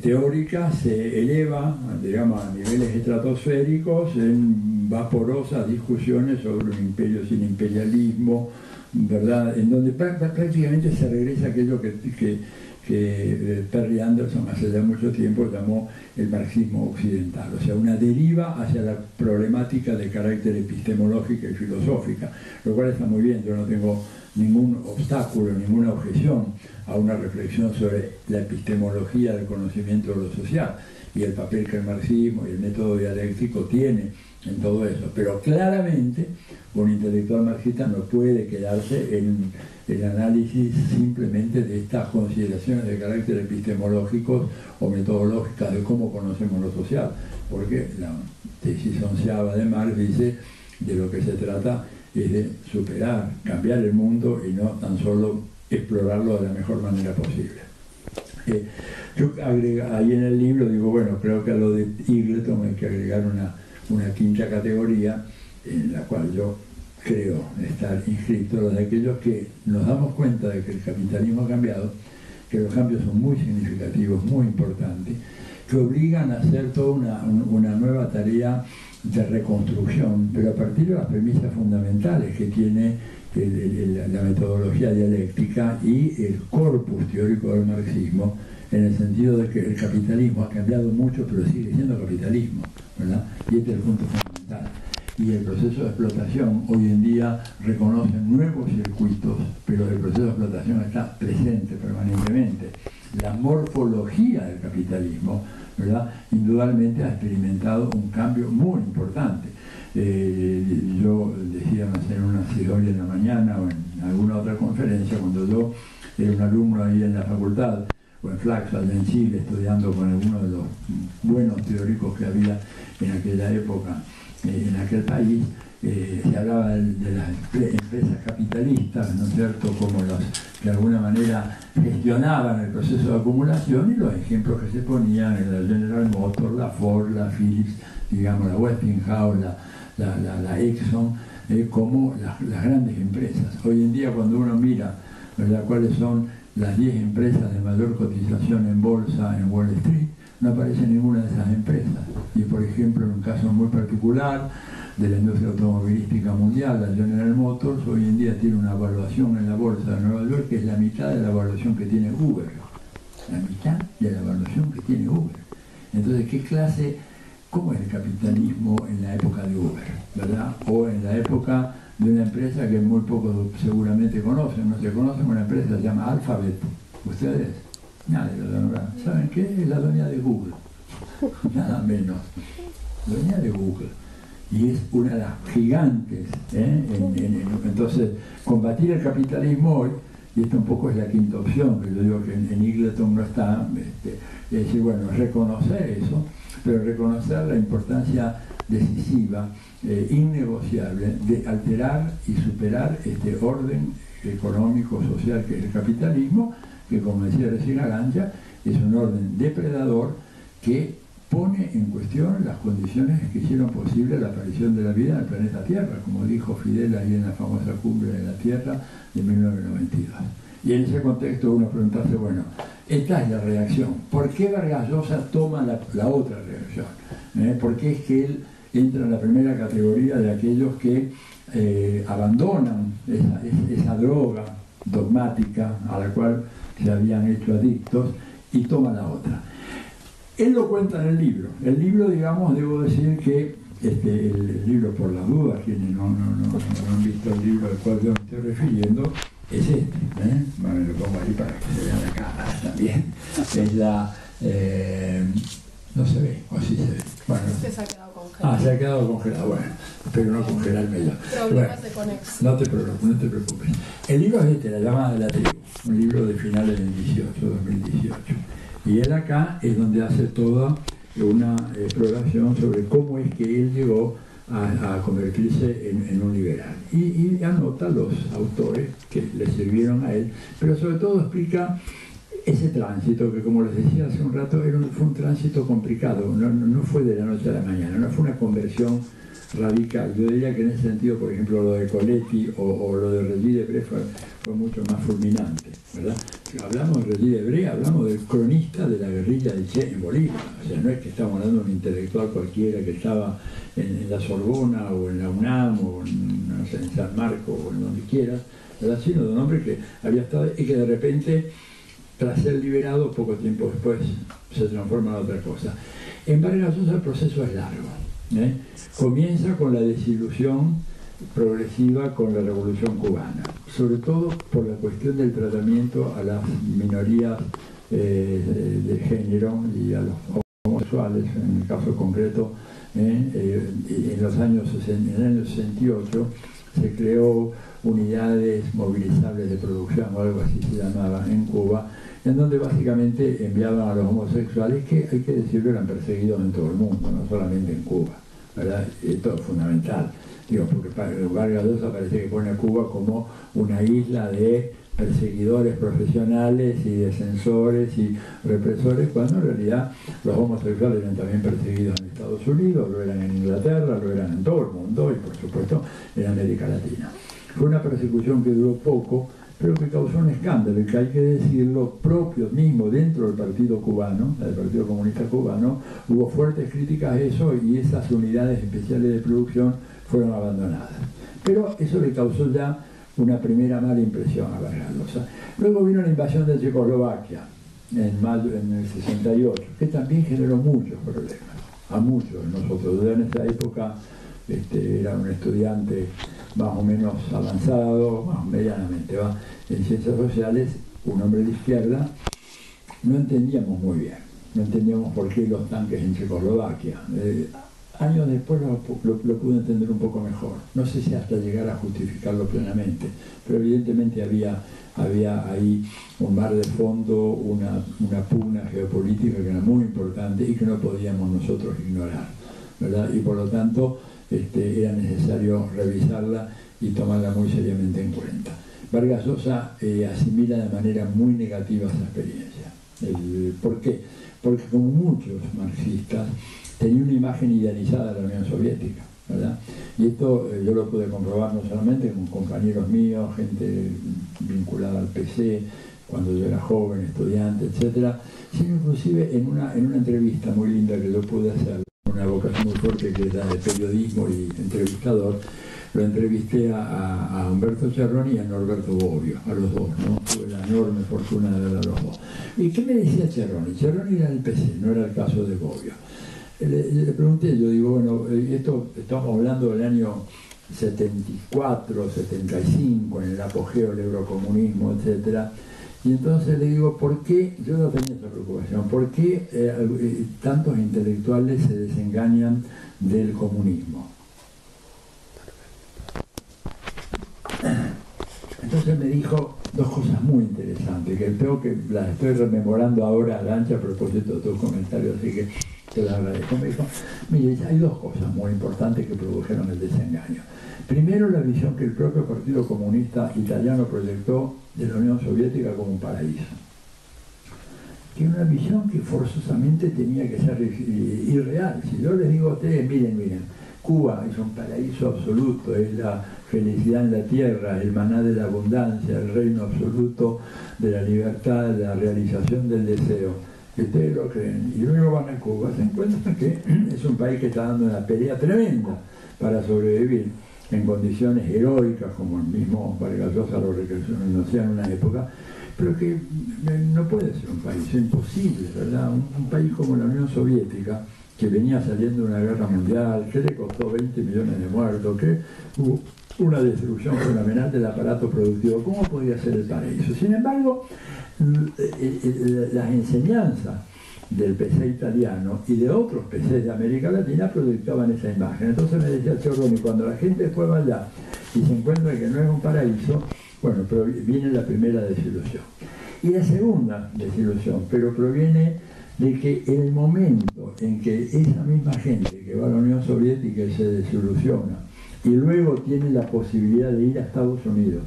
teórica se eleva, digamos, a niveles estratosféricos en vaporosas discusiones sobre un imperio sin imperialismo, ¿verdad? En donde prácticamente se regresa aquello que Perry Anderson hace ya mucho tiempo llamó el marxismo occidental, o sea, una deriva hacia la problemática de carácter epistemológica y filosófica, lo cual está muy bien. Yo no tengo ningún obstáculo, ninguna objeción a una reflexión sobre la epistemología del conocimiento de lo social y el papel que el marxismo y el método dialéctico tiene en todo eso, pero claramente un intelectual marxista no puede quedarse en el análisis simplemente de estas consideraciones de carácter epistemológicos o metodológicas de cómo conocemos lo social, porque la tesis onceava de Marx dice de lo que se trata es de superar, cambiar el mundo y no tan solo explorarlo de la mejor manera posible. Yo ahí en el libro digo, bueno, creo que a lo de Eagleton hay que agregar una quinta categoría en la cual yo creo estar inscrito, lo de aquellos que nos damos cuenta de que el capitalismo ha cambiado, que los cambios son muy significativos, muy importantes, que obligan a hacer toda una nueva tarea de reconstrucción, pero a partir de las premisas fundamentales que tiene la metodología dialéctica y el corpus teórico del marxismo, en el sentido de que el capitalismo ha cambiado mucho, pero sigue siendo capitalismo, ¿verdad? Y este es el punto fundamental. Y el proceso de explotación hoy en día reconoce nuevos circuitos, pero el proceso de explotación está presente permanentemente. La morfología del capitalismo, ¿verdad?, indudablemente ha experimentado un cambio muy importante. Yo decía en una CIDOI en la mañana o en alguna otra conferencia, cuando yo era un alumno ahí en la facultad, o en Flaxo, allá en Chile, estudiando con algunos de los buenos teóricos que había en aquella época, en aquel país, se hablaba de las empresas capitalistas, ¿no es cierto?, como los que de alguna manera gestionaban el proceso de acumulación, y los ejemplos que se ponían en la General Motors, la Ford, la Philips, digamos, la Westinghouse, la Exxon, como las grandes empresas. Hoy en día, cuando uno mira, ¿verdad?, cuáles son las 10 empresas de mayor cotización en bolsa en Wall Street, no aparece ninguna de esas empresas. Y por ejemplo, en un caso muy particular de la industria automovilística mundial, la General Motors hoy en día tiene una evaluación en la bolsa de Nueva York que es la mitad de la evaluación que tiene Uber. La mitad de la evaluación que tiene Uber. Entonces, ¿cómo es el capitalismo en la época de Uber, ¿verdad? O en la época de una empresa que muy pocos seguramente conocen, no se conocen, una empresa que se llama Alphabet. ¿Ustedes? Nadie lo nombra. ¿Saben qué? Es la dueña de Google. Nada menos. Dueña de Google. Y es una de las gigantes. Entonces, combatir el capitalismo hoy, y esto un poco es la quinta opción, que yo digo que en Eagleton no está, es decir, bueno, reconocer eso, pero reconocer la importancia decisiva, innegociable, de alterar y superar este orden económico, social que es el capitalismo, que como decía recién Arantxa, es un orden depredador que pone en cuestión las condiciones que hicieron posible la aparición de la vida en el planeta Tierra, como dijo Fidel ahí en la famosa cumbre de la Tierra de 1992. Y en ese contexto uno preguntarse, bueno, esta es la reacción. ¿Por qué Vargas Llosa toma la otra reacción? ¿Por qué es que él entra en la primera categoría de aquellos que abandonan esa droga dogmática a la cual se habían hecho adictos y toma la otra? Él lo cuenta en el libro. El libro, digamos, debo decir que el libro, por las dudas, quienes no han visto el libro al cual yo me estoy refiriendo, es este. Bueno, lo pongo ahí para que se vea la cámara también. Es la... no se ve, o sí se ve. Bueno, Se ha quedado congelado. se ha quedado congelado. Bueno, espero no congelarme yo. Problemas de conexión. No te preocupes. El libro es La llamada de la tribu, un libro de finales del 2018. Y él acá es donde hace toda una exploración sobre cómo es que él llegó a convertirse en un liberal. Y anota los autores que le sirvieron a él, pero sobre todo explica ese tránsito que, como les decía hace un rato, fue un tránsito complicado, no fue de la noche a la mañana, no fue una conversión radical. Yo diría que en ese sentido, por ejemplo, lo de Coletti o lo de Regis Debray fue mucho más fulminante, ¿verdad? Hablamos de Regis Debray, hablamos del cronista de la guerrilla de Che en Bolivia. O sea, no es que estamos hablando de un intelectual cualquiera que estaba en la Sorbona o en la UNAM o en San Marcos o en donde quieras, ¿verdad? Sino de un hombre que había estado y que de repente, tras ser liberado, poco tiempo después se transforma en otra cosa. En Vargas Llosa el proceso es largo. Comienza con la desilusión progresiva con la Revolución Cubana, sobre todo por la cuestión del tratamiento a las minorías de género y a los homosexuales, en el caso concreto, en los años 68 se creó unidades movilizables de producción o algo así se llamaba en Cuba, en donde básicamente enviaban a los homosexuales que, hay que decirlo, eran perseguidos en todo el mundo, no solamente en Cuba, ¿verdad? Esto es fundamental, digo, porque Vargas Llosa parece que pone a Cuba como una isla de perseguidores profesionales y de censores y represores, cuando en realidad los homosexuales eran también perseguidos en Estados Unidos, lo eran en Inglaterra, lo eran en todo el mundo y por supuesto en América Latina. Fue una persecución que duró poco, pero que causó un escándalo y que, hay que decirlo, propio mismo dentro del Partido Cubano, del Partido Comunista Cubano, hubo fuertes críticas a eso y esas unidades especiales de producción fueron abandonadas. Pero eso le causó ya una primera mala impresión a Vargas Llosa. Luego vino la invasión de Checoslovaquia en mayo, en el 68, que también generó muchos problemas, a muchos de nosotros. Yo en esa época era un estudiante más o menos avanzado, medianamente, en ciencias sociales, un hombre de izquierda. No entendíamos muy bien, no entendíamos por qué los tanques en Checoslovaquia. Años después lo pude entender un poco mejor. No sé si hasta llegar a justificarlo plenamente, pero evidentemente había ahí un mar de fondo, una pugna geopolítica que era muy importante y que no podíamos nosotros ignorar, ¿verdad? Y por lo tanto era necesario revisarla y tomarla muy seriamente en cuenta. Vargas Llosa asimila de manera muy negativa esa experiencia. ¿Por qué? Porque, como muchos marxistas, tenía una imagen idealizada de la Unión Soviética, ¿verdad? Y esto yo lo pude comprobar no solamente con compañeros míos, gente vinculada al PC, cuando yo era joven, estudiante, etcétera, sino inclusive en una entrevista muy linda que yo pude hacer, una vocación muy fuerte que es la de periodismo y entrevistador. Lo entrevisté a Humberto Cerroni y a Norberto Bobbio, a los dos, ¿no? Tuve la enorme fortuna de ver a los dos. ¿Y qué me decía Cerroni? Cerroni era el PC, no era el caso de Bobbio. Le pregunté, yo digo, bueno, esto estamos hablando del año 74, 75, en el apogeo del eurocomunismo, etcétera. Y entonces le digo, ¿por qué? Yo no tenía esa preocupación, ¿por qué tantos intelectuales se desengañan del comunismo? Entonces me dijo dos cosas muy interesantes, que creo que las estoy rememorando ahora a la ancha a propósito de tus comentarios, así que te las agradezco. Me dijo, mire, hay dos cosas muy importantes que produjeron el desengaño. Primero, la visión que el propio Partido Comunista Italiano proyectó de la Unión Soviética como un paraíso. Que una visión que forzosamente tenía que ser irreal. Si yo les digo a ustedes, miren, Cuba es un paraíso absoluto, es la felicidad en la tierra, el maná de la abundancia, el reino absoluto de la libertad, de la realización del deseo. Que ustedes lo creen. Y luego van a Cuba, se encuentran que es un país que está dando una pelea tremenda para sobrevivir en condiciones heroicas, como el mismo Vargas Llosa lo reconocía en una época, pero que no puede ser un país, es imposible, ¿verdad? Un país como la Unión Soviética, que venía saliendo de una guerra mundial, que le costó 20 millones de muertos, que hubo una destrucción fenomenal del aparato productivo, ¿cómo podía ser el paraíso? Sin embargo, las enseñanzas del PC italiano y de otros PCs de América Latina proyectaban esa imagen. Entonces me decía Cerroni, cuando la gente fue allá y se encuentra que no es un paraíso, bueno, pero viene la primera desilusión. Y la segunda desilusión, pero proviene de que en el momento en que esa misma gente que va a la Unión Soviética y se desilusiona, y luego tiene la posibilidad de ir a Estados Unidos,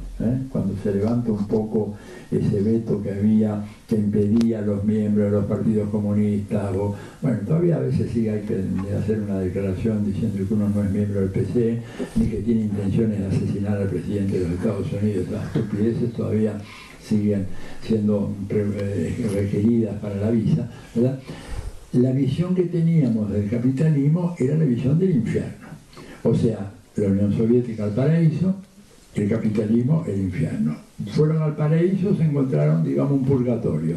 cuando se levanta un poco ese veto que había, que impedía a los miembros de los partidos comunistas, o, bueno, todavía a veces sí hay que hacer una declaración diciendo que uno no es miembro del PC, ni que tiene intenciones de asesinar al presidente de los Estados Unidos. Las estupideces todavía siguen siendo requeridas para la visa, ¿verdad? La visión que teníamos del capitalismo era la visión del infierno. O sea, la Unión Soviética al paraíso, el capitalismo el infierno. Fueron al paraíso, se encontraron, digamos, un purgatorio.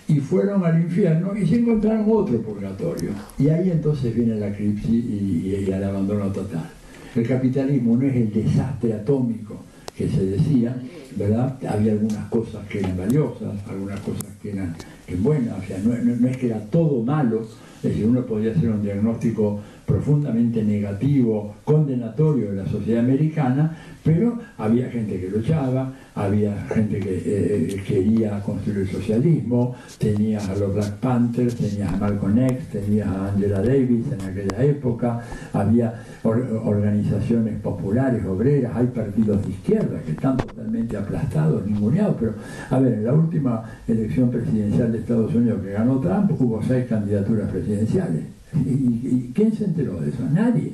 Y fueron al infierno y se encontraron otro purgatorio. Y ahí entonces viene la crisis y el abandono total. El capitalismo no es el desastre atómico que se decía, ¿verdad? Había algunas cosas que eran valiosas, algunas cosas que eran buenas, o sea, no es que era todo malo, es decir, uno podía hacer un diagnóstico profundamente negativo, condenatorio de la sociedad americana, pero había gente que luchaba, había gente que quería construir el socialismo, tenías a los Black Panthers, tenías a Malcolm X, tenías a Angela Davis en aquella época, había organizaciones populares, obreras, hay partidos de izquierda que están totalmente aplastados, ninguneados, pero a ver, en la última elección presidencial de Estados Unidos que ganó Trump hubo 6 candidaturas presidenciales. ¿Y quién se enteró de eso? Nadie.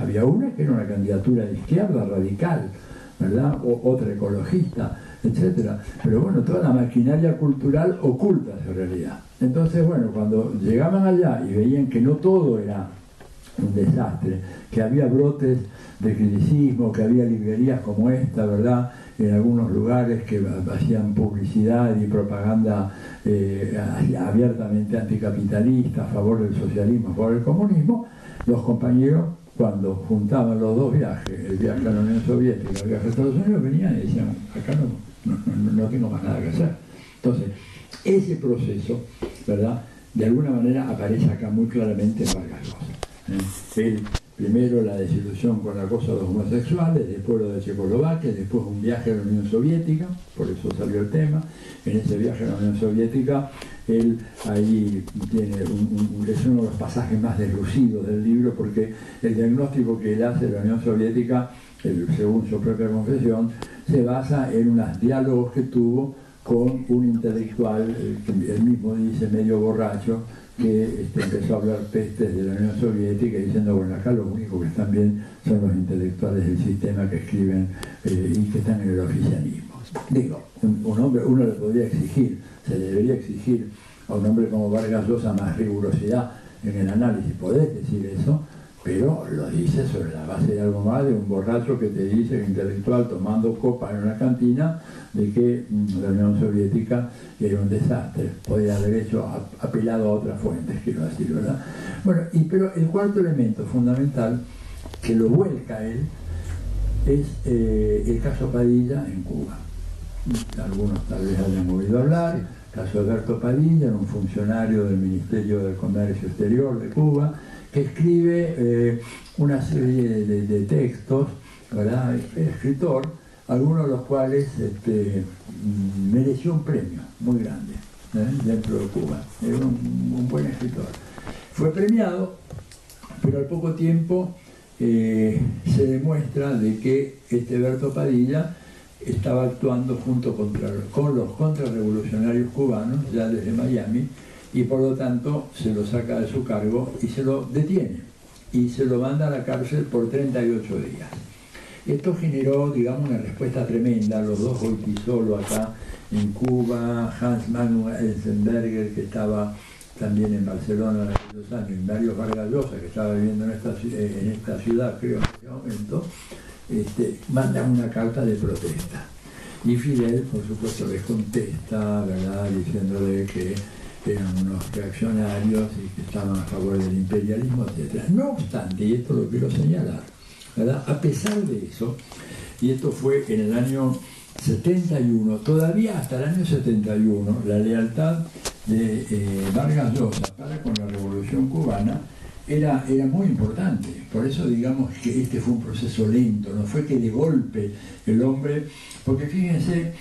Había una que era una candidatura de izquierda radical, ¿verdad? Otra ecologista, etcétera. Pero bueno, toda la maquinaria cultural oculta esa realidad. Entonces, bueno, cuando llegaban allá y veían que no todo era un desastre, que había brotes de criticismo, que había librerías como esta, ¿verdad?, en algunos lugares que hacían publicidad y propaganda abiertamente anticapitalista, a favor del socialismo, a favor del comunismo, los compañeros, cuando juntaban los dos viajes, el viaje a la Unión Soviética y el viaje a Estados Unidos, venían y decían, acá no tengo más nada que hacer. Entonces, ese proceso, ¿verdad?, de alguna manera aparece acá muy claramente en Vargas Llosa. Primero la desilusión con la cosa de los homosexuales, después lo de Checoslovaquia, después un viaje a la Unión Soviética, por eso salió el tema. En ese viaje a la Unión Soviética, él ahí tiene es uno de los pasajes más deslucidos del libro, porque el diagnóstico que él hace de la Unión Soviética, según su propia confesión, se basa en unos diálogos que tuvo con un intelectual, que él mismo dice medio borracho, que empezó a hablar pestes de la Unión Soviética diciendo, bueno, acá lo único que están bien son los intelectuales del sistema que escriben y que están en el oficialismo. Digo, un hombre, uno le podría exigir, se le debería exigir a un hombre como Vargas Llosa más rigurosidad en el análisis, podés decir eso, pero lo dice sobre la base de algo más de un borracho que te dice, un intelectual tomando copa en una cantina, de que la Unión Soviética era un desastre, podía haber hecho apelado a otras fuentes, quiero decir, ¿verdad? Bueno, pero el cuarto elemento fundamental que lo vuelca él es el caso Padilla en Cuba. Algunos tal vez hayan oído hablar, el caso Alberto Padilla, un funcionario del Ministerio del Comercio Exterior de Cuba, que escribe una serie de textos, ¿verdad? Escritor, algunos de los cuales mereció un premio muy grande dentro de Cuba. Era un buen escritor. Fue premiado, pero al poco tiempo se demuestra de que Alberto Padilla estaba actuando junto con los contrarrevolucionarios cubanos, ya desde Miami, y por lo tanto se lo saca de su cargo y se lo detiene y se lo manda a la cárcel por 38 días. Esto generó, digamos, una respuesta tremenda. Los dos Goytisolo acá en Cuba, Hans Magnus Enzensberger, que estaba también en Barcelona en aquellos años, y Mario Vargas Llosa, que estaba viviendo en esta ciudad, creo, en ese momento, mandan una carta de protesta. Y Fidel, por supuesto, les contesta, ¿verdad?, diciéndole que eran unos reaccionarios y que estaban a favor del imperialismo, etc. No obstante, y esto lo quiero señalar, ¿verdad?, a pesar de eso, y esto fue en el año 71, todavía hasta el año 71, la lealtad de Vargas Llosa para con la Revolución Cubana era muy importante. Por eso digamos que este fue un proceso lento, no fue que de golpe el hombre, porque fíjense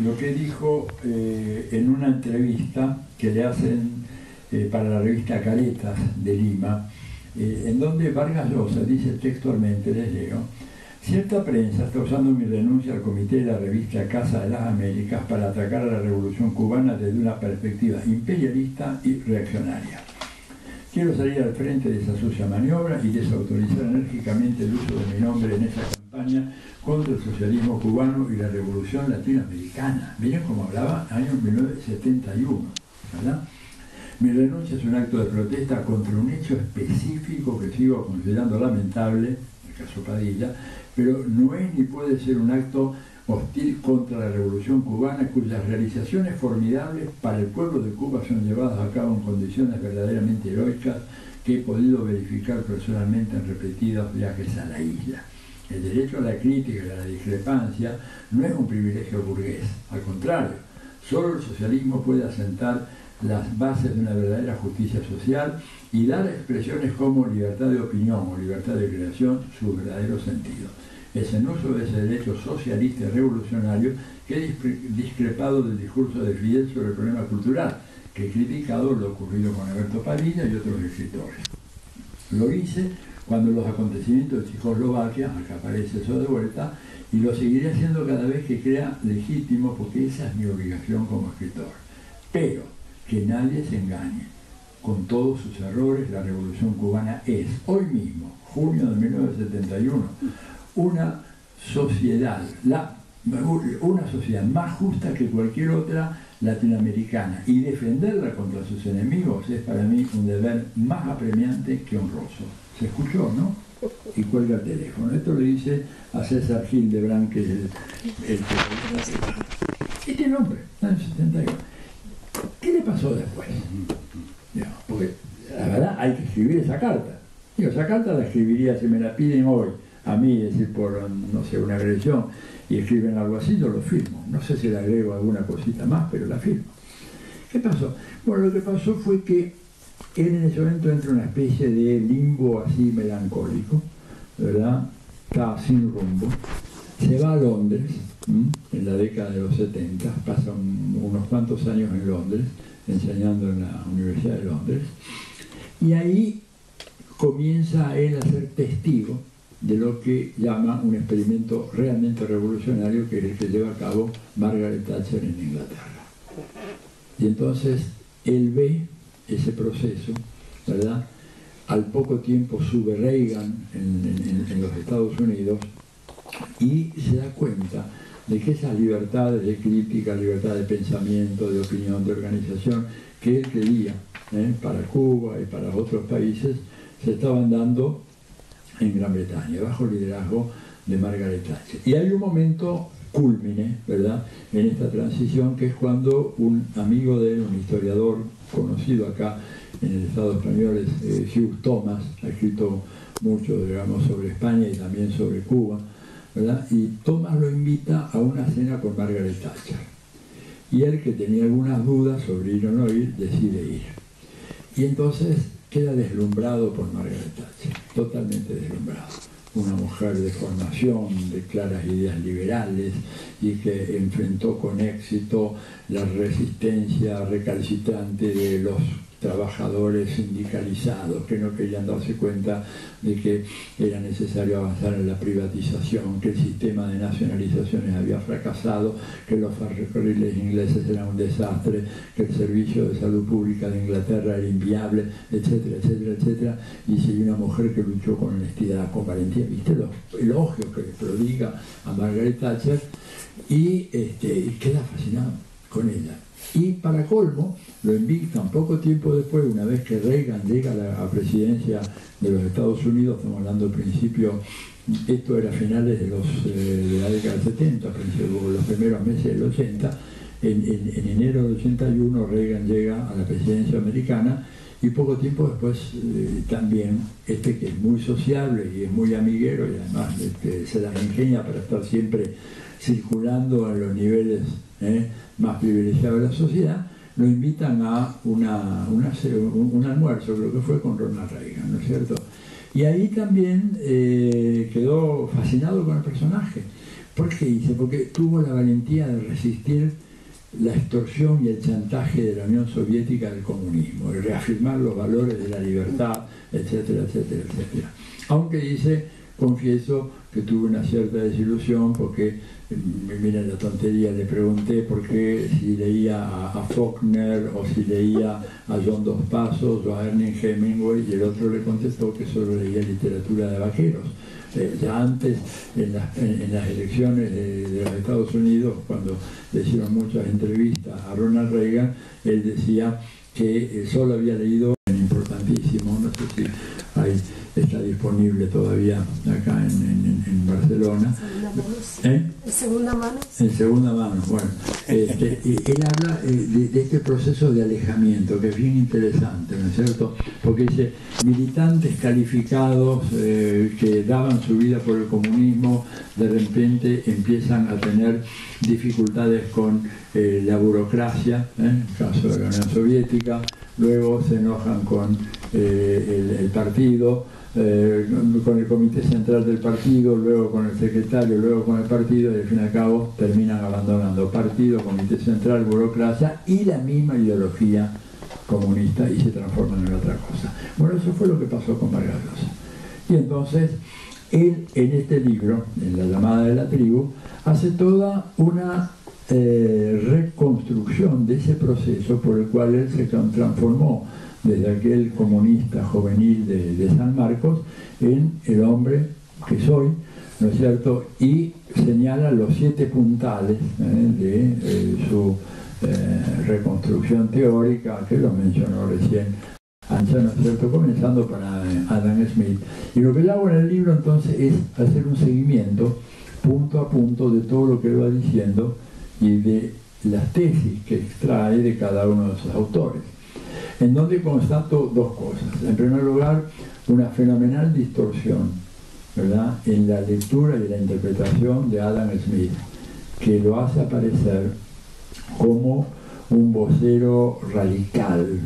lo que dijo en una entrevista que le hacen para la revista Caretas de Lima, en donde Vargas Llosa dice textualmente, les leo: cierta prensa está usando mi renuncia al comité de la revista Casa de las Américas para atacar a la Revolución Cubana desde una perspectiva imperialista y reaccionaria. Quiero salir al frente de esa sucia maniobra y desautorizar enérgicamente el uso de mi nombre en esa campaña contra el socialismo cubano y la revolución latinoamericana. Miren cómo hablaba año 1971, ¿verdad? Mi renuncia es un acto de protesta contra un hecho específico que sigo considerando lamentable, el caso Padilla, pero no es ni puede ser un acto hostil contra la Revolución Cubana, cuyas realizaciones formidables para el pueblo de Cuba son llevadas a cabo en condiciones verdaderamente heroicas que he podido verificar personalmente en repetidos viajes a la isla. El derecho a la crítica y a la discrepancia no es un privilegio burgués, al contrario, solo el socialismo puede asentar las bases de una verdadera justicia social y dar a expresiones como libertad de opinión o libertad de creación su verdadero sentido. Es en uso de ese derecho socialista y revolucionario que he discrepado del discurso de Fidel sobre el problema cultural, que he criticado lo ocurrido con Alberto Padilla y otros escritores. Lo hice cuando los acontecimientos de Checoslovaquia, acá aparece eso de vuelta, y lo seguiré haciendo cada vez que crea legítimo, porque esa es mi obligación como escritor. Pero que nadie se engañe. Con todos sus errores, la Revolución Cubana es, hoy mismo, junio de 1971, una sociedad más justa que cualquier otra latinoamericana, y defenderla contra sus enemigos es para mí un deber más apremiante que honroso. ¿Se escuchó, no? Y cuelga el teléfono. Esto le dice a César Hildebrand, que es el este nombre, en el 71. ¿Qué le pasó después? Porque la verdad hay que escribir esa carta. Digo, esa carta la escribiría, si me la piden hoy a mí, es decir, por, no sé, una agresión, y escriben algo así, yo lo firmo. No sé si le agrego alguna cosita más, pero la firmo. ¿Qué pasó? Bueno, lo que pasó fue que él en ese momento entra en una especie de limbo así melancólico, ¿verdad? Está sin rumbo. Se va a Londres, en la década de los 70, pasa unos cuantos años en Londres, enseñando en la Universidad de Londres, y ahí comienza él a ser testigo de lo que llama un experimento realmente revolucionario, que es el que lleva a cabo Margaret Thatcher en Inglaterra. Y entonces él ve ese proceso, ¿verdad? Al poco tiempo sube Reagan en los Estados Unidos y se da cuenta de que esas libertades de crítica, libertad de pensamiento, de opinión, de organización, que él quería para Cuba y para otros países, se estaban dando en Gran Bretaña, bajo el liderazgo de Margaret Thatcher. Y hay un momento cúlmine, ¿verdad?, en esta transición, que es cuando un amigo de él, un historiador conocido acá en el Estado español, es Hugh Thomas, ha escrito mucho, digamos, sobre España y también sobre Cuba, ¿verdad? Y Thomas lo invita a una cena con Margaret Thatcher. Y él, que tenía algunas dudas sobre ir o no ir, decide ir. Y entonces queda deslumbrado por Margaret Thatcher, totalmente deslumbrado. Una mujer de formación, de claras ideas liberales, y que enfrentó con éxito la resistencia recalcitrante de los trabajadores sindicalizados que no querían darse cuenta de que era necesario avanzar en la privatización, que el sistema de nacionalizaciones había fracasado, que los ferrocarriles ingleses eran un desastre, que el servicio de salud pública de Inglaterra era inviable, etcétera, etcétera, etcétera. Y si una mujer que luchó con honestidad, con valentía, viste los elogios que le prodiga a Margaret Thatcher, y queda fascinado con ella. Y para colmo, lo invitan poco tiempo después, una vez que Reagan llega a la presidencia de los Estados Unidos, estamos hablando al principio, esto era a finales de la década del 70, los primeros meses del 80, en enero del 81 Reagan llega a la presidencia americana, y poco tiempo después también que es muy sociable y es muy amiguero, y además se las ingenia para estar siempre circulando en los niveles más privilegiados de la sociedad, lo invitan a un almuerzo, creo que fue con Ronald Reagan, ¿no es cierto? Y ahí también quedó fascinado con el personaje. ¿Por qué dice? Porque tuvo la valentía de resistir la extorsión y el chantaje de la Unión Soviética del comunismo, y reafirmar los valores de la libertad, etcétera, etcétera, etcétera. Aunque dice, confieso que tuve una cierta desilusión porque, miren la tontería, le pregunté por qué si leía a Faulkner o si leía a John Dos Passos o a Ernest Hemingway, y el otro le contestó que solo leía literatura de vaqueros. Ya antes, en las elecciones de los Estados Unidos, cuando le hicieron muchas entrevistas a Ronald Reagan, él decía que solo había leído, importantísimo, no sé si está disponible todavía acá en Barcelona. ¿En segunda mano? En segunda mano, bueno. Él habla de este proceso de alejamiento, que es bien interesante, ¿no es cierto? Porque dice, militantes calificados que daban su vida por el comunismo, de repente empiezan a tener dificultades con la burocracia, en el caso de la Unión Soviética, luego se enojan con el partido, con el comité central del partido, luego con el secretario, luego con el partido, y al fin y al cabo terminan abandonando partido, comité central, burocracia y la misma ideología comunista, y se transforman en otra cosa. Bueno, eso fue lo que pasó con Vargas Llosa. Y entonces él, en este libro, en La llamada de la tribu, hace toda una reconstrucción de ese proceso por el cual él se transformó desde aquel comunista juvenil de San Marcos en el hombre que soy, ¿no es cierto? Y señala los 7 puntales de su reconstrucción teórica, que lo mencionó recién Ancha, ¿no es cierto?, comenzando para Adam Smith. Y lo que yo hago en el libro entonces es hacer un seguimiento punto a punto de todo lo que él va diciendo y de las tesis que extrae de cada uno de sus autores, en donde constato dos cosas. En primer lugar, una fenomenal distorsión, ¿verdad?, en la lectura y la interpretación de Adam Smith, que lo hace aparecer como un vocero radical,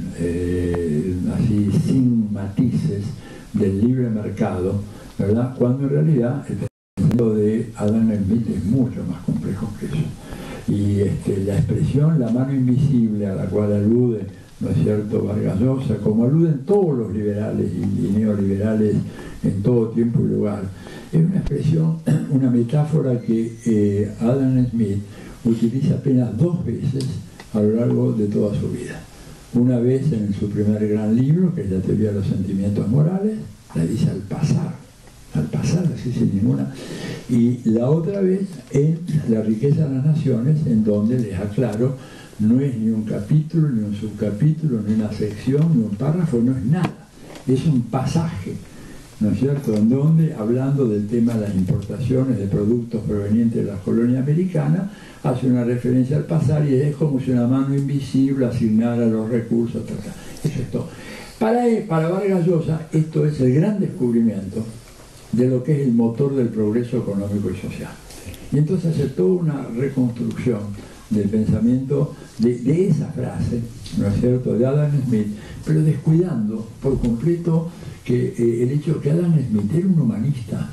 así sin matices, del libre mercado, ¿verdad?, cuando en realidad el pensamiento de Adam Smith es mucho más complejo que eso. Y la expresión, la mano invisible, a la cual alude, ¿no es cierto?, Vargas Llosa, como aluden todos los liberales y neoliberales en todo tiempo y lugar, es una expresión, una metáfora que Adam Smith utiliza apenas 2 veces a lo largo de toda su vida. Una vez en su primer gran libro, que es la teoría de los sentimientos morales, la dice al pasar, así sin ninguna. Y la otra vez en La riqueza de las naciones, en donde les aclaro, no es ni un capítulo, ni un subcapítulo, ni una sección, ni un párrafo, no es nada. Es un pasaje, ¿no es cierto?, en donde, hablando del tema de las importaciones de productos provenientes de las colonias americanas, hace una referencia al pasar y es como si una mano invisible asignara los recursos, etc. Eso es todo. Para Vargas Llosa, esto es el gran descubrimiento de lo que es el motor del progreso económico y social. Y entonces hace toda una reconstrucción del pensamiento de esa frase, ¿no es cierto?, de Adam Smith, pero descuidando por completo que el hecho que Adam Smith era un humanista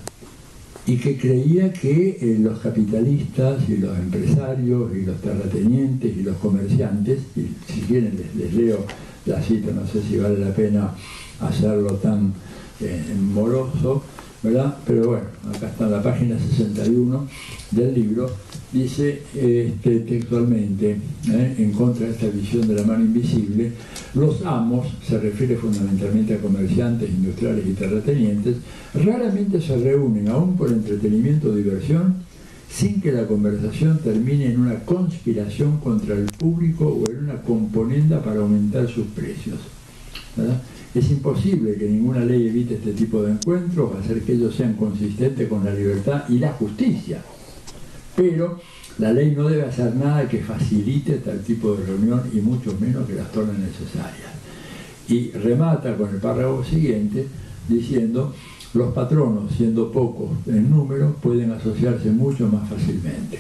y que creía que los capitalistas y los empresarios y los terratenientes y los comerciantes, y si quieren les leo la cita, no sé si vale la pena hacerlo tan moroso, ¿verdad? Pero bueno, acá está en la página 61 del libro, dice textualmente, en contra de esta visión de la mano invisible, los amos, se refiere fundamentalmente a comerciantes, industriales y terratenientes, raramente se reúnen, aún por entretenimiento o diversión, sin que la conversación termine en una conspiración contra el público o en una componenda para aumentar sus precios, ¿verdad? Es imposible que ninguna ley evite este tipo de encuentros, hacer que ellos sean consistentes con la libertad y la justicia. Pero la ley no debe hacer nada que facilite tal tipo de reunión y mucho menos que las torne necesarias. Y remata con el párrafo siguiente diciendo: los patronos, siendo pocos en número, pueden asociarse mucho más fácilmente.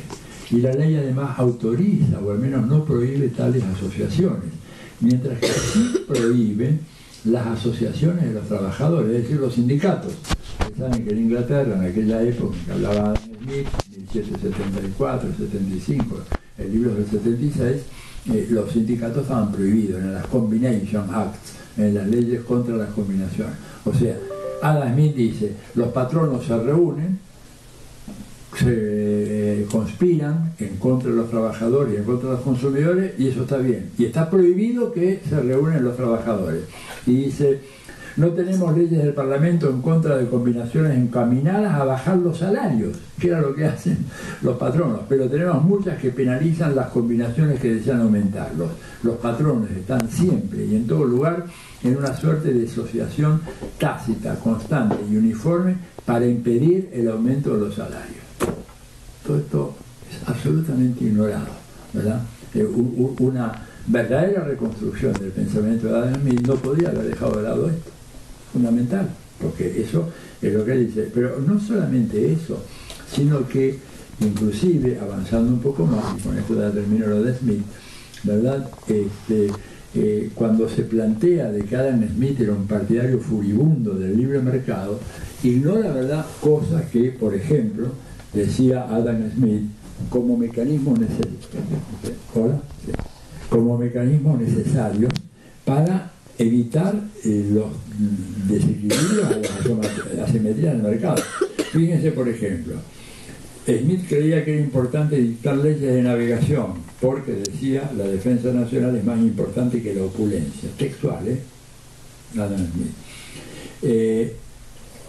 Y la ley además autoriza, o al menos no prohíbe, tales asociaciones, mientras que sí prohíbe las asociaciones de los trabajadores, es decir, los sindicatos. Ustedes saben que en Inglaterra, en aquella época que hablaba Adam Smith, 1774, 75, el libro del 76, los sindicatos estaban prohibidos en las Combination Acts, en las leyes contra las combinaciones. O sea, Adam Smith dice, los patronos se reúnen, se conspiran en contra de los trabajadores y en contra de los consumidores, y eso está bien. Y está prohibido que se reúnen los trabajadores. Y dice, no tenemos leyes del Parlamento en contra de combinaciones encaminadas a bajar los salarios, que era lo que hacen los patronos, pero tenemos muchas que penalizan las combinaciones que desean aumentarlos. Los patrones están siempre y en todo lugar en una suerte de asociación tácita, constante y uniforme para impedir el aumento de los salarios. Todo esto es absolutamente ignorado, ¿verdad? Una verdadera reconstrucción del pensamiento de Adam Smith no podría haber dejado de lado esto, fundamental, porque eso es lo que dice. Pero no solamente eso, sino que inclusive, avanzando un poco más, y con esto ya termino lo de Smith, ¿verdad? Cuando se plantea de que Adam Smith era un partidario furibundo del libre mercado, ignora, ¿verdad?, cosas que, por ejemplo, decía Adam Smith como mecanismo necesario para evitar los desequilibrios a la asimetría del mercado. Fíjense, por ejemplo, Smith creía que era importante dictar leyes de navegación porque, decía, la defensa nacional es más importante que la opulencia. Textual, Adam Smith.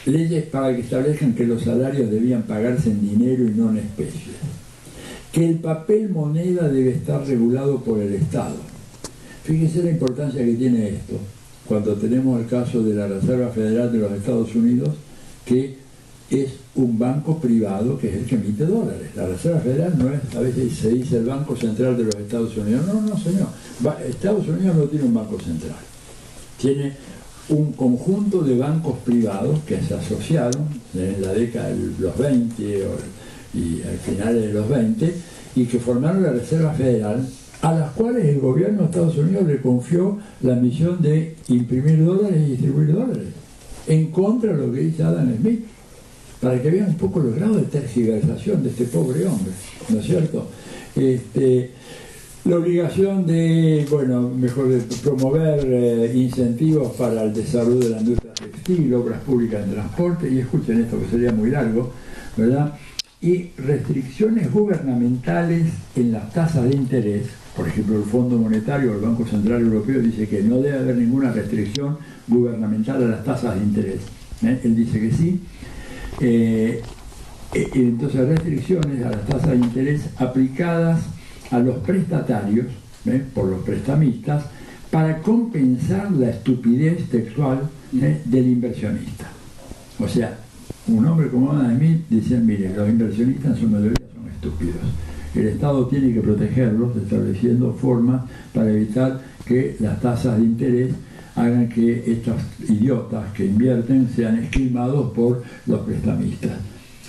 Leyes para que establezcan que los salarios debían pagarse en dinero y no en especies. Que el papel moneda debe estar regulado por el Estado. Fíjense la importancia que tiene esto cuando tenemos el caso de la Reserva Federal de los Estados Unidos, que es un banco privado que es el que emite dólares. La Reserva Federal no es, a veces se dice el Banco Central de los Estados Unidos. No, no, señor. Estados Unidos no tiene un banco central. Tiene un conjunto de bancos privados que se asociaron en la década de los 20 y al final de los 20 y que formaron la Reserva Federal, a las cuales el gobierno de Estados Unidos le confió la misión de imprimir dólares y distribuir dólares, en contra de lo que dice Adam Smith, para que vean un poco los grados de tergiversación de este pobre hombre, ¿no es cierto? La obligación de, de promover incentivos para el desarrollo de la industria textil, obras públicas en transporte, y escuchen esto que sería muy largo, ¿verdad? Y restricciones gubernamentales en las tasas de interés. Por ejemplo, el Fondo Monetario o el Banco Central Europeo dice que no debe haber ninguna restricción gubernamental a las tasas de interés. Él dice que sí. Entonces, restricciones a las tasas de interés aplicadas a los prestatarios, por los prestamistas, para compensar la estupidez textual del inversionista. O sea, un hombre como Adam Smith dice, mire, los inversionistas en su mayoría son estúpidos. El Estado tiene que protegerlos estableciendo formas para evitar que las tasas de interés hagan que estos idiotas que invierten sean esquimados por los prestamistas.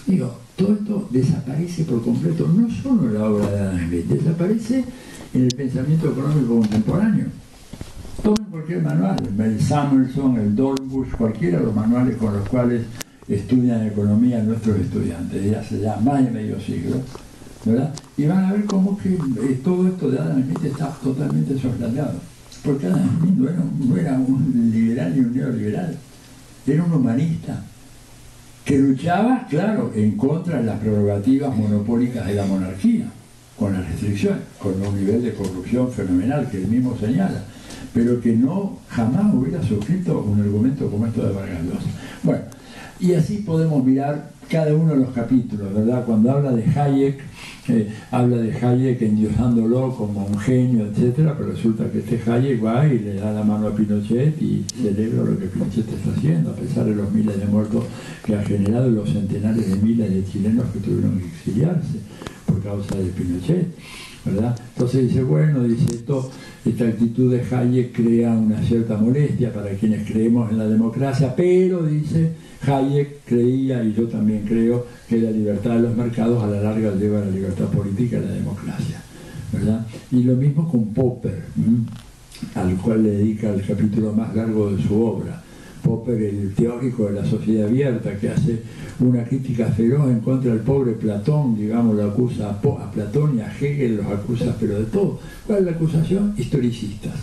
Digo, todo esto desaparece por completo, no solo en la obra de Adam Smith, desaparece en el pensamiento económico contemporáneo. Tomen cualquier manual, el Samuelson, el Dornbusch, cualquiera de los manuales con los cuales estudian economía nuestros estudiantes, de hace ya más de medio siglo, ¿verdad? Y van a ver cómo que todo esto de Adam Smith está totalmente soslayado. Porque Adam Smith no era un liberal ni un neoliberal, era un humanista que luchaba, claro, en contra de las prerrogativas monopólicas de la monarquía, con las restricciones, con un nivel de corrupción fenomenal que él mismo señala, pero que no jamás hubiera suscrito un argumento como esto de Vargas Llosa. Bueno, y así podemos mirar cada uno de los capítulos, ¿verdad? Cuando habla de Hayek, habla de Hayek endiosándolo como un genio, etcétera, pero resulta que este Hayek va y le da la mano a Pinochet y celebra lo que Pinochet está haciendo, a pesar de los miles de muertos que ha generado y los centenares de miles de chilenos que tuvieron que exiliarse por causa de Pinochet, ¿verdad? Entonces dice, bueno, dice esta actitud de Hayek crea una cierta molestia para quienes creemos en la democracia, pero dice Hayek creía, y yo también creo, que la libertad de los mercados a la larga lleva a la libertad política y a la democracia, ¿verdad? Y lo mismo con Popper, al cual le dedica el capítulo más largo de su obra. Popper, el teórico de la sociedad abierta, que hace una crítica feroz en contra del pobre Platón, digamos, lo acusa a Platón y a Hegel, los acusa, pero de todo. ¿Cuál es la acusación? Historicistas.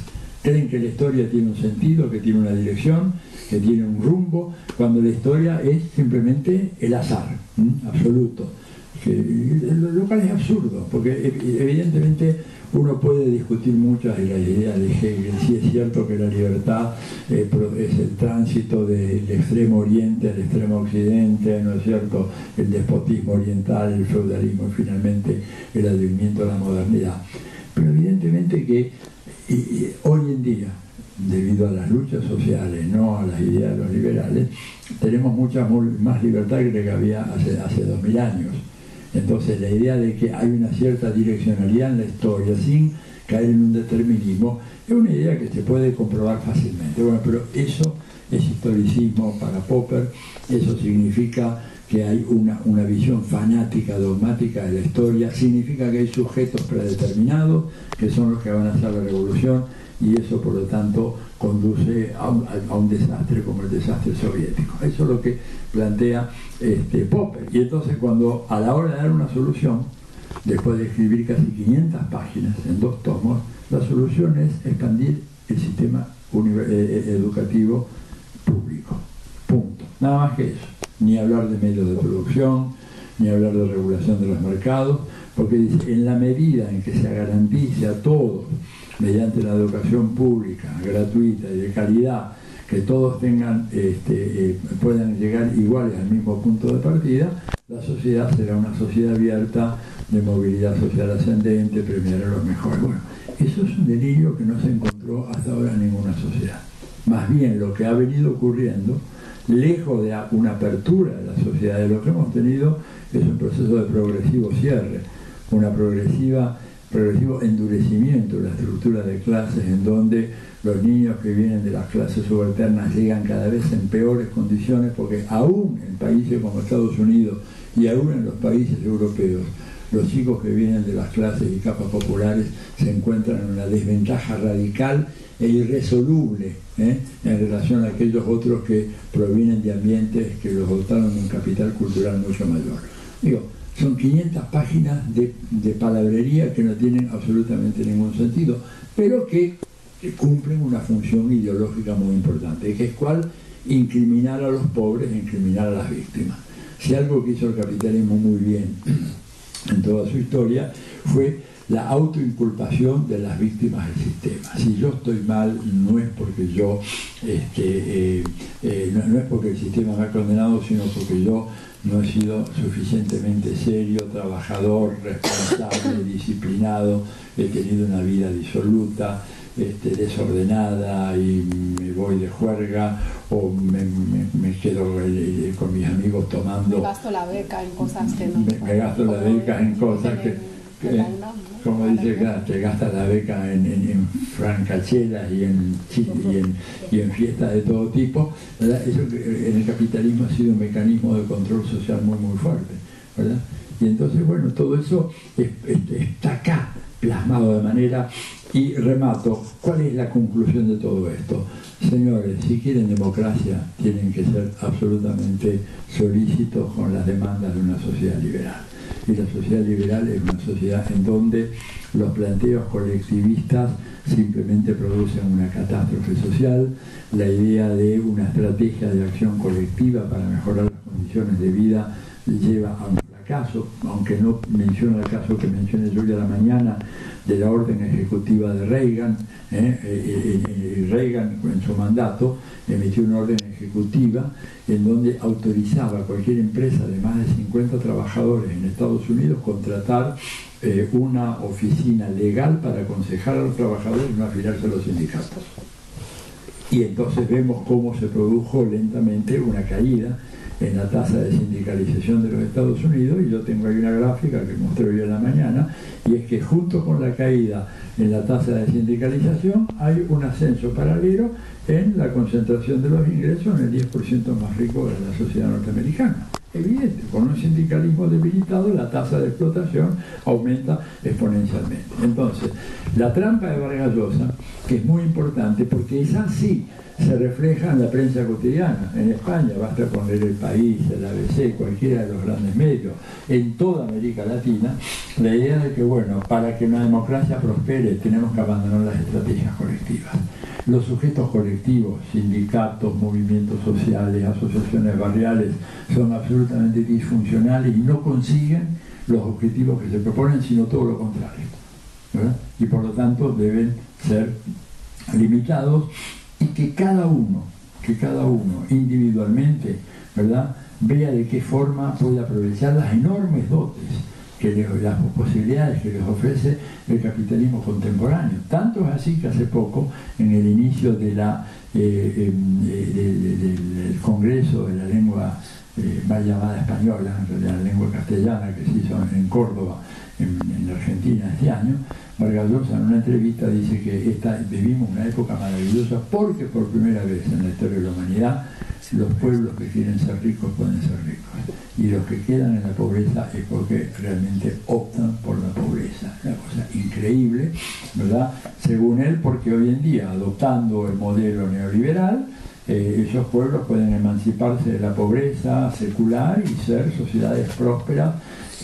Creen que la historia tiene un sentido, que tiene una dirección, que tiene un rumbo, cuando la historia es simplemente el azar, absoluto. Lo cual es absurdo, porque evidentemente uno puede discutir muchas de las ideas de Hegel. Sí es cierto que la libertad es el tránsito del extremo oriente al extremo occidente, ¿no es cierto? El despotismo oriental, el feudalismo y finalmente el advenimiento de la modernidad. Pero evidentemente que hoy en día, debido a las luchas sociales, no a las ideas de los liberales, tenemos mucha más libertad que la que había hace 2000 años. Entonces la idea de que hay una cierta direccionalidad en la historia sin caer en un determinismo es una idea que se puede comprobar fácilmente. Bueno, pero eso es historicismo para Popper, eso significa que hay una visión fanática, dogmática de la historia, significa que hay sujetos predeterminados que son los que van a hacer la revolución, y eso por lo tanto conduce a un desastre como el desastre soviético. Eso es lo que plantea Popper. Y entonces cuando a la hora de dar una solución, después de escribir casi 500 páginas en 2 tomos, la solución es expandir el sistema educativo público. Punto. Nada más que eso. Ni hablar de medios de producción, ni hablar de regulación de los mercados, porque dice, en la medida en que se garantice a todos, mediante la educación pública, gratuita y de calidad, que todos tengan, puedan llegar iguales al mismo punto de partida, la sociedad será una sociedad abierta, de movilidad social ascendente, premiará a los mejores. Bueno, eso es un delirio que no se encontró hasta ahora en ninguna sociedad. Más bien lo que ha venido ocurriendo, lejos de una apertura de la sociedad, de lo que hemos tenido es un proceso de progresivo cierre, una progresivo endurecimiento de la estructura de clases, en donde los niños que vienen de las clases subalternas llegan cada vez en peores condiciones, porque aún en países como Estados Unidos y aún en los países europeos, los chicos que vienen de las clases y capas populares se encuentran en una desventaja radical e irresoluble en relación a aquellos otros que provienen de ambientes que los dotaron de un capital cultural mucho mayor. Digo, son 500 páginas de palabrería que no tienen absolutamente ningún sentido, pero que cumplen una función ideológica muy importante, que es cuál: incriminar a los pobres e incriminar a las víctimas. Si algo que hizo el capitalismo muy bien en toda su historia fue la autoinculpación de las víctimas del sistema. Si yo estoy mal, no es porque yo, no es porque el sistema me ha condenado, sino porque yo no he sido suficientemente serio, trabajador, responsable, disciplinado, he tenido una vida disoluta, desordenada, y me voy de juerga, o me quedo con mis amigos tomando. Me gasto la beca en cosas que no. Me gasto la beca en cosas que como dice, te gastas la beca en francachelas y en fiestas de todo tipo, ¿verdad? Eso en el capitalismo ha sido un mecanismo de control social muy fuerte, ¿verdad? Y entonces, bueno, todo eso está acá plasmado de manera. Y remato, ¿cuál es la conclusión de todo esto? Señores, si quieren democracia, tienen que ser absolutamente solícitos con las demandas de una sociedad liberal. Y la sociedad liberal es una sociedad en donde los planteos colectivistas simplemente producen una catástrofe social. La idea de una estrategia de acción colectiva para mejorar las condiciones de vida lleva a un fracaso, aunque no menciona el caso que mencioné yo hoy a la mañana de la orden ejecutiva de Reagan. Reagan en su mandato emitió una orden ejecutiva en donde autorizaba a cualquier empresa de más de 50 trabajadores en Estados Unidos contratar una oficina legal para aconsejar a los trabajadores no afiliarse a los sindicatos. Y entonces vemos cómo se produjo lentamente una caída en la tasa de sindicalización de los Estados Unidos, y yo tengo ahí una gráfica que mostré hoy en la mañana, y es que junto con la caída en la tasa de sindicalización hay un ascenso paralelo en la concentración de los ingresos en el 10% más rico de la sociedad norteamericana. Evidente, con un sindicalismo debilitado la tasa de explotación aumenta exponencialmente. Entonces, la trampa de Vargas Llosa, que es muy importante porque es así, se refleja en la prensa cotidiana. En España basta con leer El País, el ABC, cualquiera de los grandes medios, en toda América Latina, la idea de que, bueno, para que una democracia prospere tenemos que abandonar las estrategias colectivas. Los sujetos colectivos, sindicatos, movimientos sociales, asociaciones barriales, son absolutamente disfuncionales y no consiguen los objetivos que se proponen, sino todo lo contrario, ¿verdad? Y por lo tanto deben ser limitados, y que cada uno individualmente, ¿verdad?, vea de qué forma puede aprovechar las enormes dotes, las posibilidades que les ofrece el capitalismo contemporáneo. Tanto es así que hace poco, en el inicio del Congreso de la Lengua mal llamada española, en realidad la lengua castellana, que se hizo en Córdoba, en la Argentina este año, Vargas Llosa en una entrevista dice que vivimos una época maravillosa porque por primera vez en la historia de la humanidad los pueblos que quieren ser ricos pueden ser ricos, y los que quedan en la pobreza es porque realmente optan por la pobreza. Una cosa increíble, ¿verdad? Según él, porque hoy en día, adoptando el modelo neoliberal, esos pueblos pueden emanciparse de la pobreza secular y ser sociedades prósperas.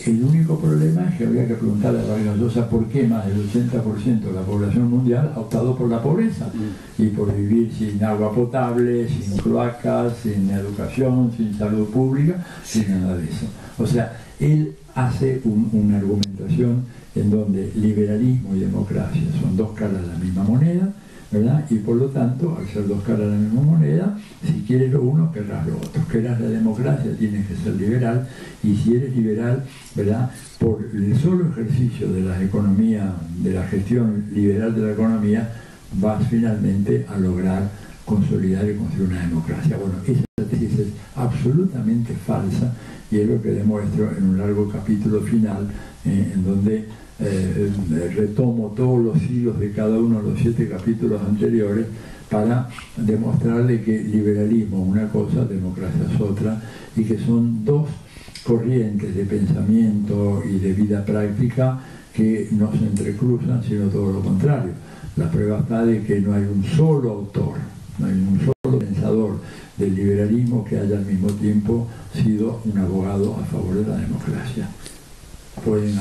El único problema es que habría que preguntarle a Vargas Llosa por qué más del 80% de la población mundial ha optado por la pobreza y por vivir sin agua potable, sin cloacas, sin educación, sin salud pública, sin nada de eso. O sea, él hace una argumentación en donde liberalismo y democracia son dos caras de la misma moneda, ¿verdad? Y por lo tanto, al ser dos caras de la misma moneda, si quieres lo uno, querrás lo otro. Querrás la democracia, tienes que ser liberal, y si eres liberal, ¿verdad?, por el solo ejercicio de la economía, de la gestión liberal de la economía, vas finalmente a lograr consolidar y construir una democracia. Bueno, esa tesis es absolutamente falsa, y es lo que demuestro en un largo capítulo final, en donde retomo todos los hilos de cada uno de los 7 capítulos anteriores para demostrarle que liberalismo es una cosa, democracia es otra, y que son dos corrientes de pensamiento y de vida práctica que no se entrecruzan, sino todo lo contrario. La prueba está de que no hay un solo autor, no hay un solo pensador del liberalismo que haya al mismo tiempo sido un abogado a favor de la democracia. Pueden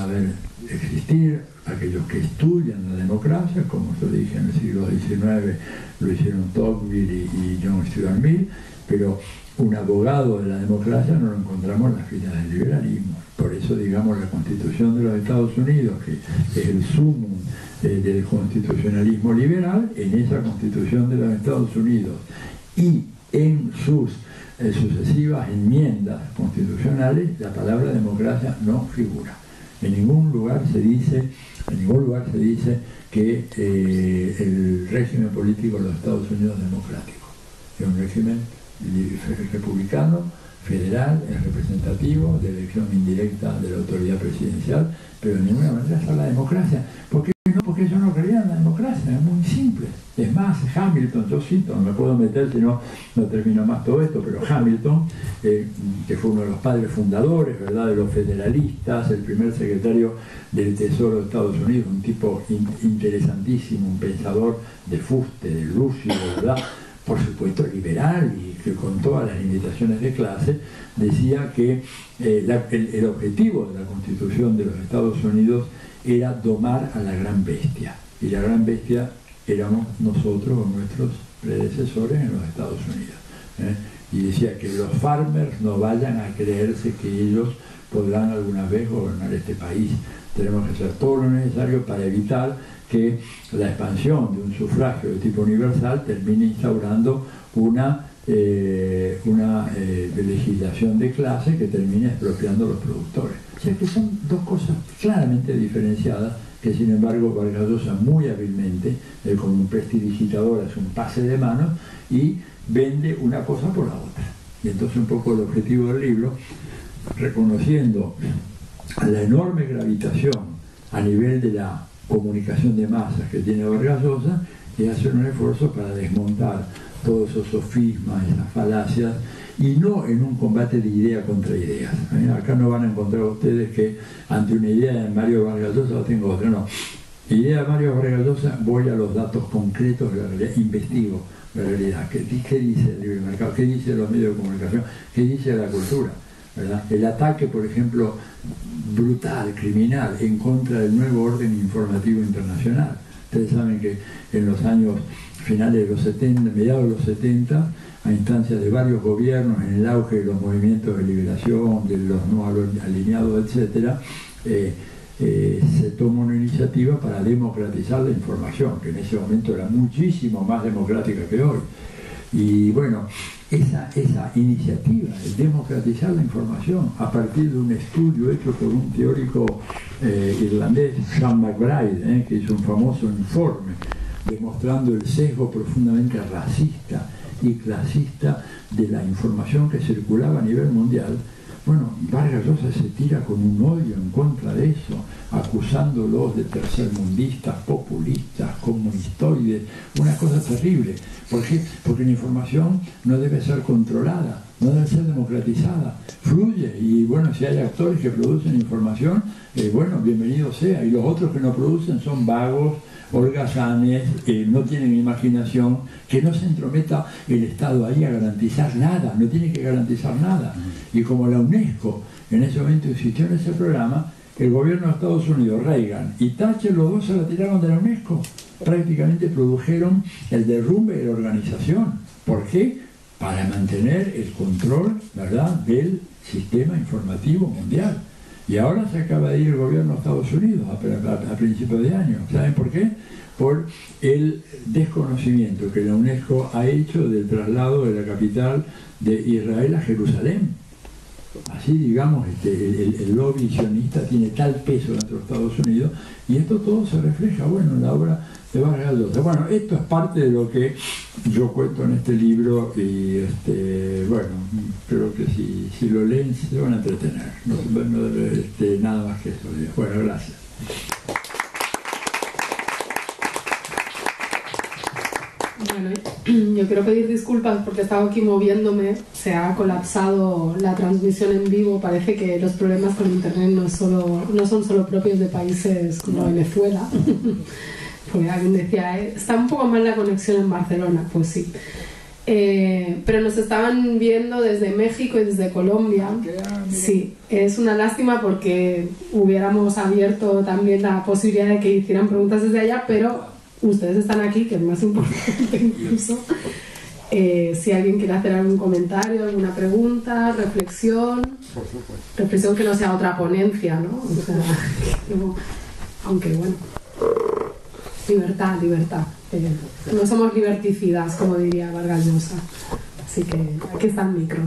existir aquellos que estudian la democracia, como se dije en el siglo XIX, lo hicieron Tocqueville y John Stuart Mill, pero un abogado de la democracia no lo encontramos en las filas del liberalismo. Por eso, digamos, la Constitución de los Estados Unidos, que es el sumum del constitucionalismo liberal, en esa Constitución de los Estados Unidos y en sus sucesivas enmiendas constitucionales, la palabra democracia no figura. En ningún lugar se dice que el régimen político de los Estados Unidos es democrático. Es un régimen republicano, federal, es representativo, de elección indirecta de la autoridad presidencial, pero de ninguna manera está la democracia. ¿Por qué no? Porque ellos no creían en la democracia, es muy simple. Es más, Hamilton, yo cito, no me puedo meter si no termino más todo esto, pero Hamilton, que fue uno de los padres fundadores, ¿verdad?, de los federalistas, el primer secretario del Tesoro de Estados Unidos, un tipo interesantísimo, un pensador de fuste, de lúcido, ¿verdad?, por supuesto liberal y que con todas las limitaciones de clase, decía que el objetivo de la Constitución de los Estados Unidos era domar a la gran bestia, y la gran bestia éramos nosotros o nuestros predecesores en los Estados Unidos, y decía que los farmers no vayan a creerse que ellos podrán alguna vez gobernar este país. Tenemos que hacer todo lo necesario para evitar que la expansión de un sufragio de tipo universal termine instaurando una legislación de clase que termine expropiando a los productores. O sea que son dos cosas claramente diferenciadas que, sin embargo, Vargas Llosa muy hábilmente, como un prestidigitador, hace un pase de manos y vende una cosa por la otra. Y entonces un poco el objetivo del libro, reconociendo la enorme gravitación a nivel de la comunicación de masas que tiene Vargas Llosa, es hacer un esfuerzo para desmontar todos esos sofismas, esas falacias, y no en un combate de idea contra ideas. Acá no van a encontrar ustedes que ante una idea de Mario Vargas Llosa tengo otra, no. Idea de Mario Vargas Llosa, voy a los datos concretos de la realidad, investigo la realidad. ¿Qué dice el libre mercado? ¿Qué dice los medios de comunicación? ¿Qué dice la cultura? ¿Verdad? El ataque, por ejemplo, brutal, criminal, en contra del nuevo orden informativo internacional. Ustedes saben que en los años finales de los 70, mediados de los 70, a instancias de varios gobiernos, en el auge de los movimientos de liberación, de los no alineados, etc., se tomó una iniciativa para democratizar la información, que en ese momento era muchísimo más democrática que hoy. Y bueno, esa iniciativa de democratizar la información a partir de un estudio hecho por un teórico irlandés, Sean McBride, que hizo un famoso informe demostrando el sesgo profundamente racista y clasista de la información que circulaba a nivel mundial. Bueno, Vargas Llosa se tira con un odio en contra de eso, acusándolos de tercermundistas, populistas, comunistoides, una cosa terrible. ¿Por qué? Porque la información no debe ser controlada, no debe ser democratizada, fluye, y bueno, si hay actores que producen información, bueno, bienvenido sea, y los otros que no producen son vagos, holgazanes, no tienen imaginación, que no se entrometa el Estado ahí a garantizar nada, no tiene que garantizar nada. Y como la UNESCO en ese momento insistió en ese programa, el gobierno de Estados Unidos, Reagan y Thatcher, los dos se retiraron de la UNESCO. Prácticamente produjeron el derrumbe de la organización. ¿Por qué? Para mantener el control, ¿verdad?, del sistema informativo mundial. Y ahora se acaba de ir el gobierno de Estados Unidos a principios de año. ¿Saben por qué? Por el desconocimiento que la UNESCO ha hecho del traslado de la capital de Israel a Jerusalén. Así, digamos, el lobby sionista tiene tal peso dentro de Estados Unidos, y esto todo se refleja, bueno, en la obra de Vargas Llosa. Bueno, esto es parte de lo que yo cuento en este libro, y bueno, creo que si lo leen se van a entretener. No debe nada más que eso. Bueno, gracias. Bueno, yo quiero pedir disculpas porque estaba aquí moviéndome, se ha colapsado la transmisión en vivo, parece que los problemas con internet no son solo propios de países como Venezuela, porque alguien decía, está un poco mal la conexión en Barcelona, pues sí. Pero nos estaban viendo desde México y desde Colombia. Sí, es una lástima porque hubiéramos abierto también la posibilidad de que hicieran preguntas desde allá, pero ustedes están aquí, que es más importante incluso. Si alguien quiere hacer algún comentario, alguna pregunta, reflexión que no sea otra ponencia, ¿no? O sea, aunque bueno, libertad. No somos liberticidas, como diría Vargas Llosa. Así que aquí está el micro.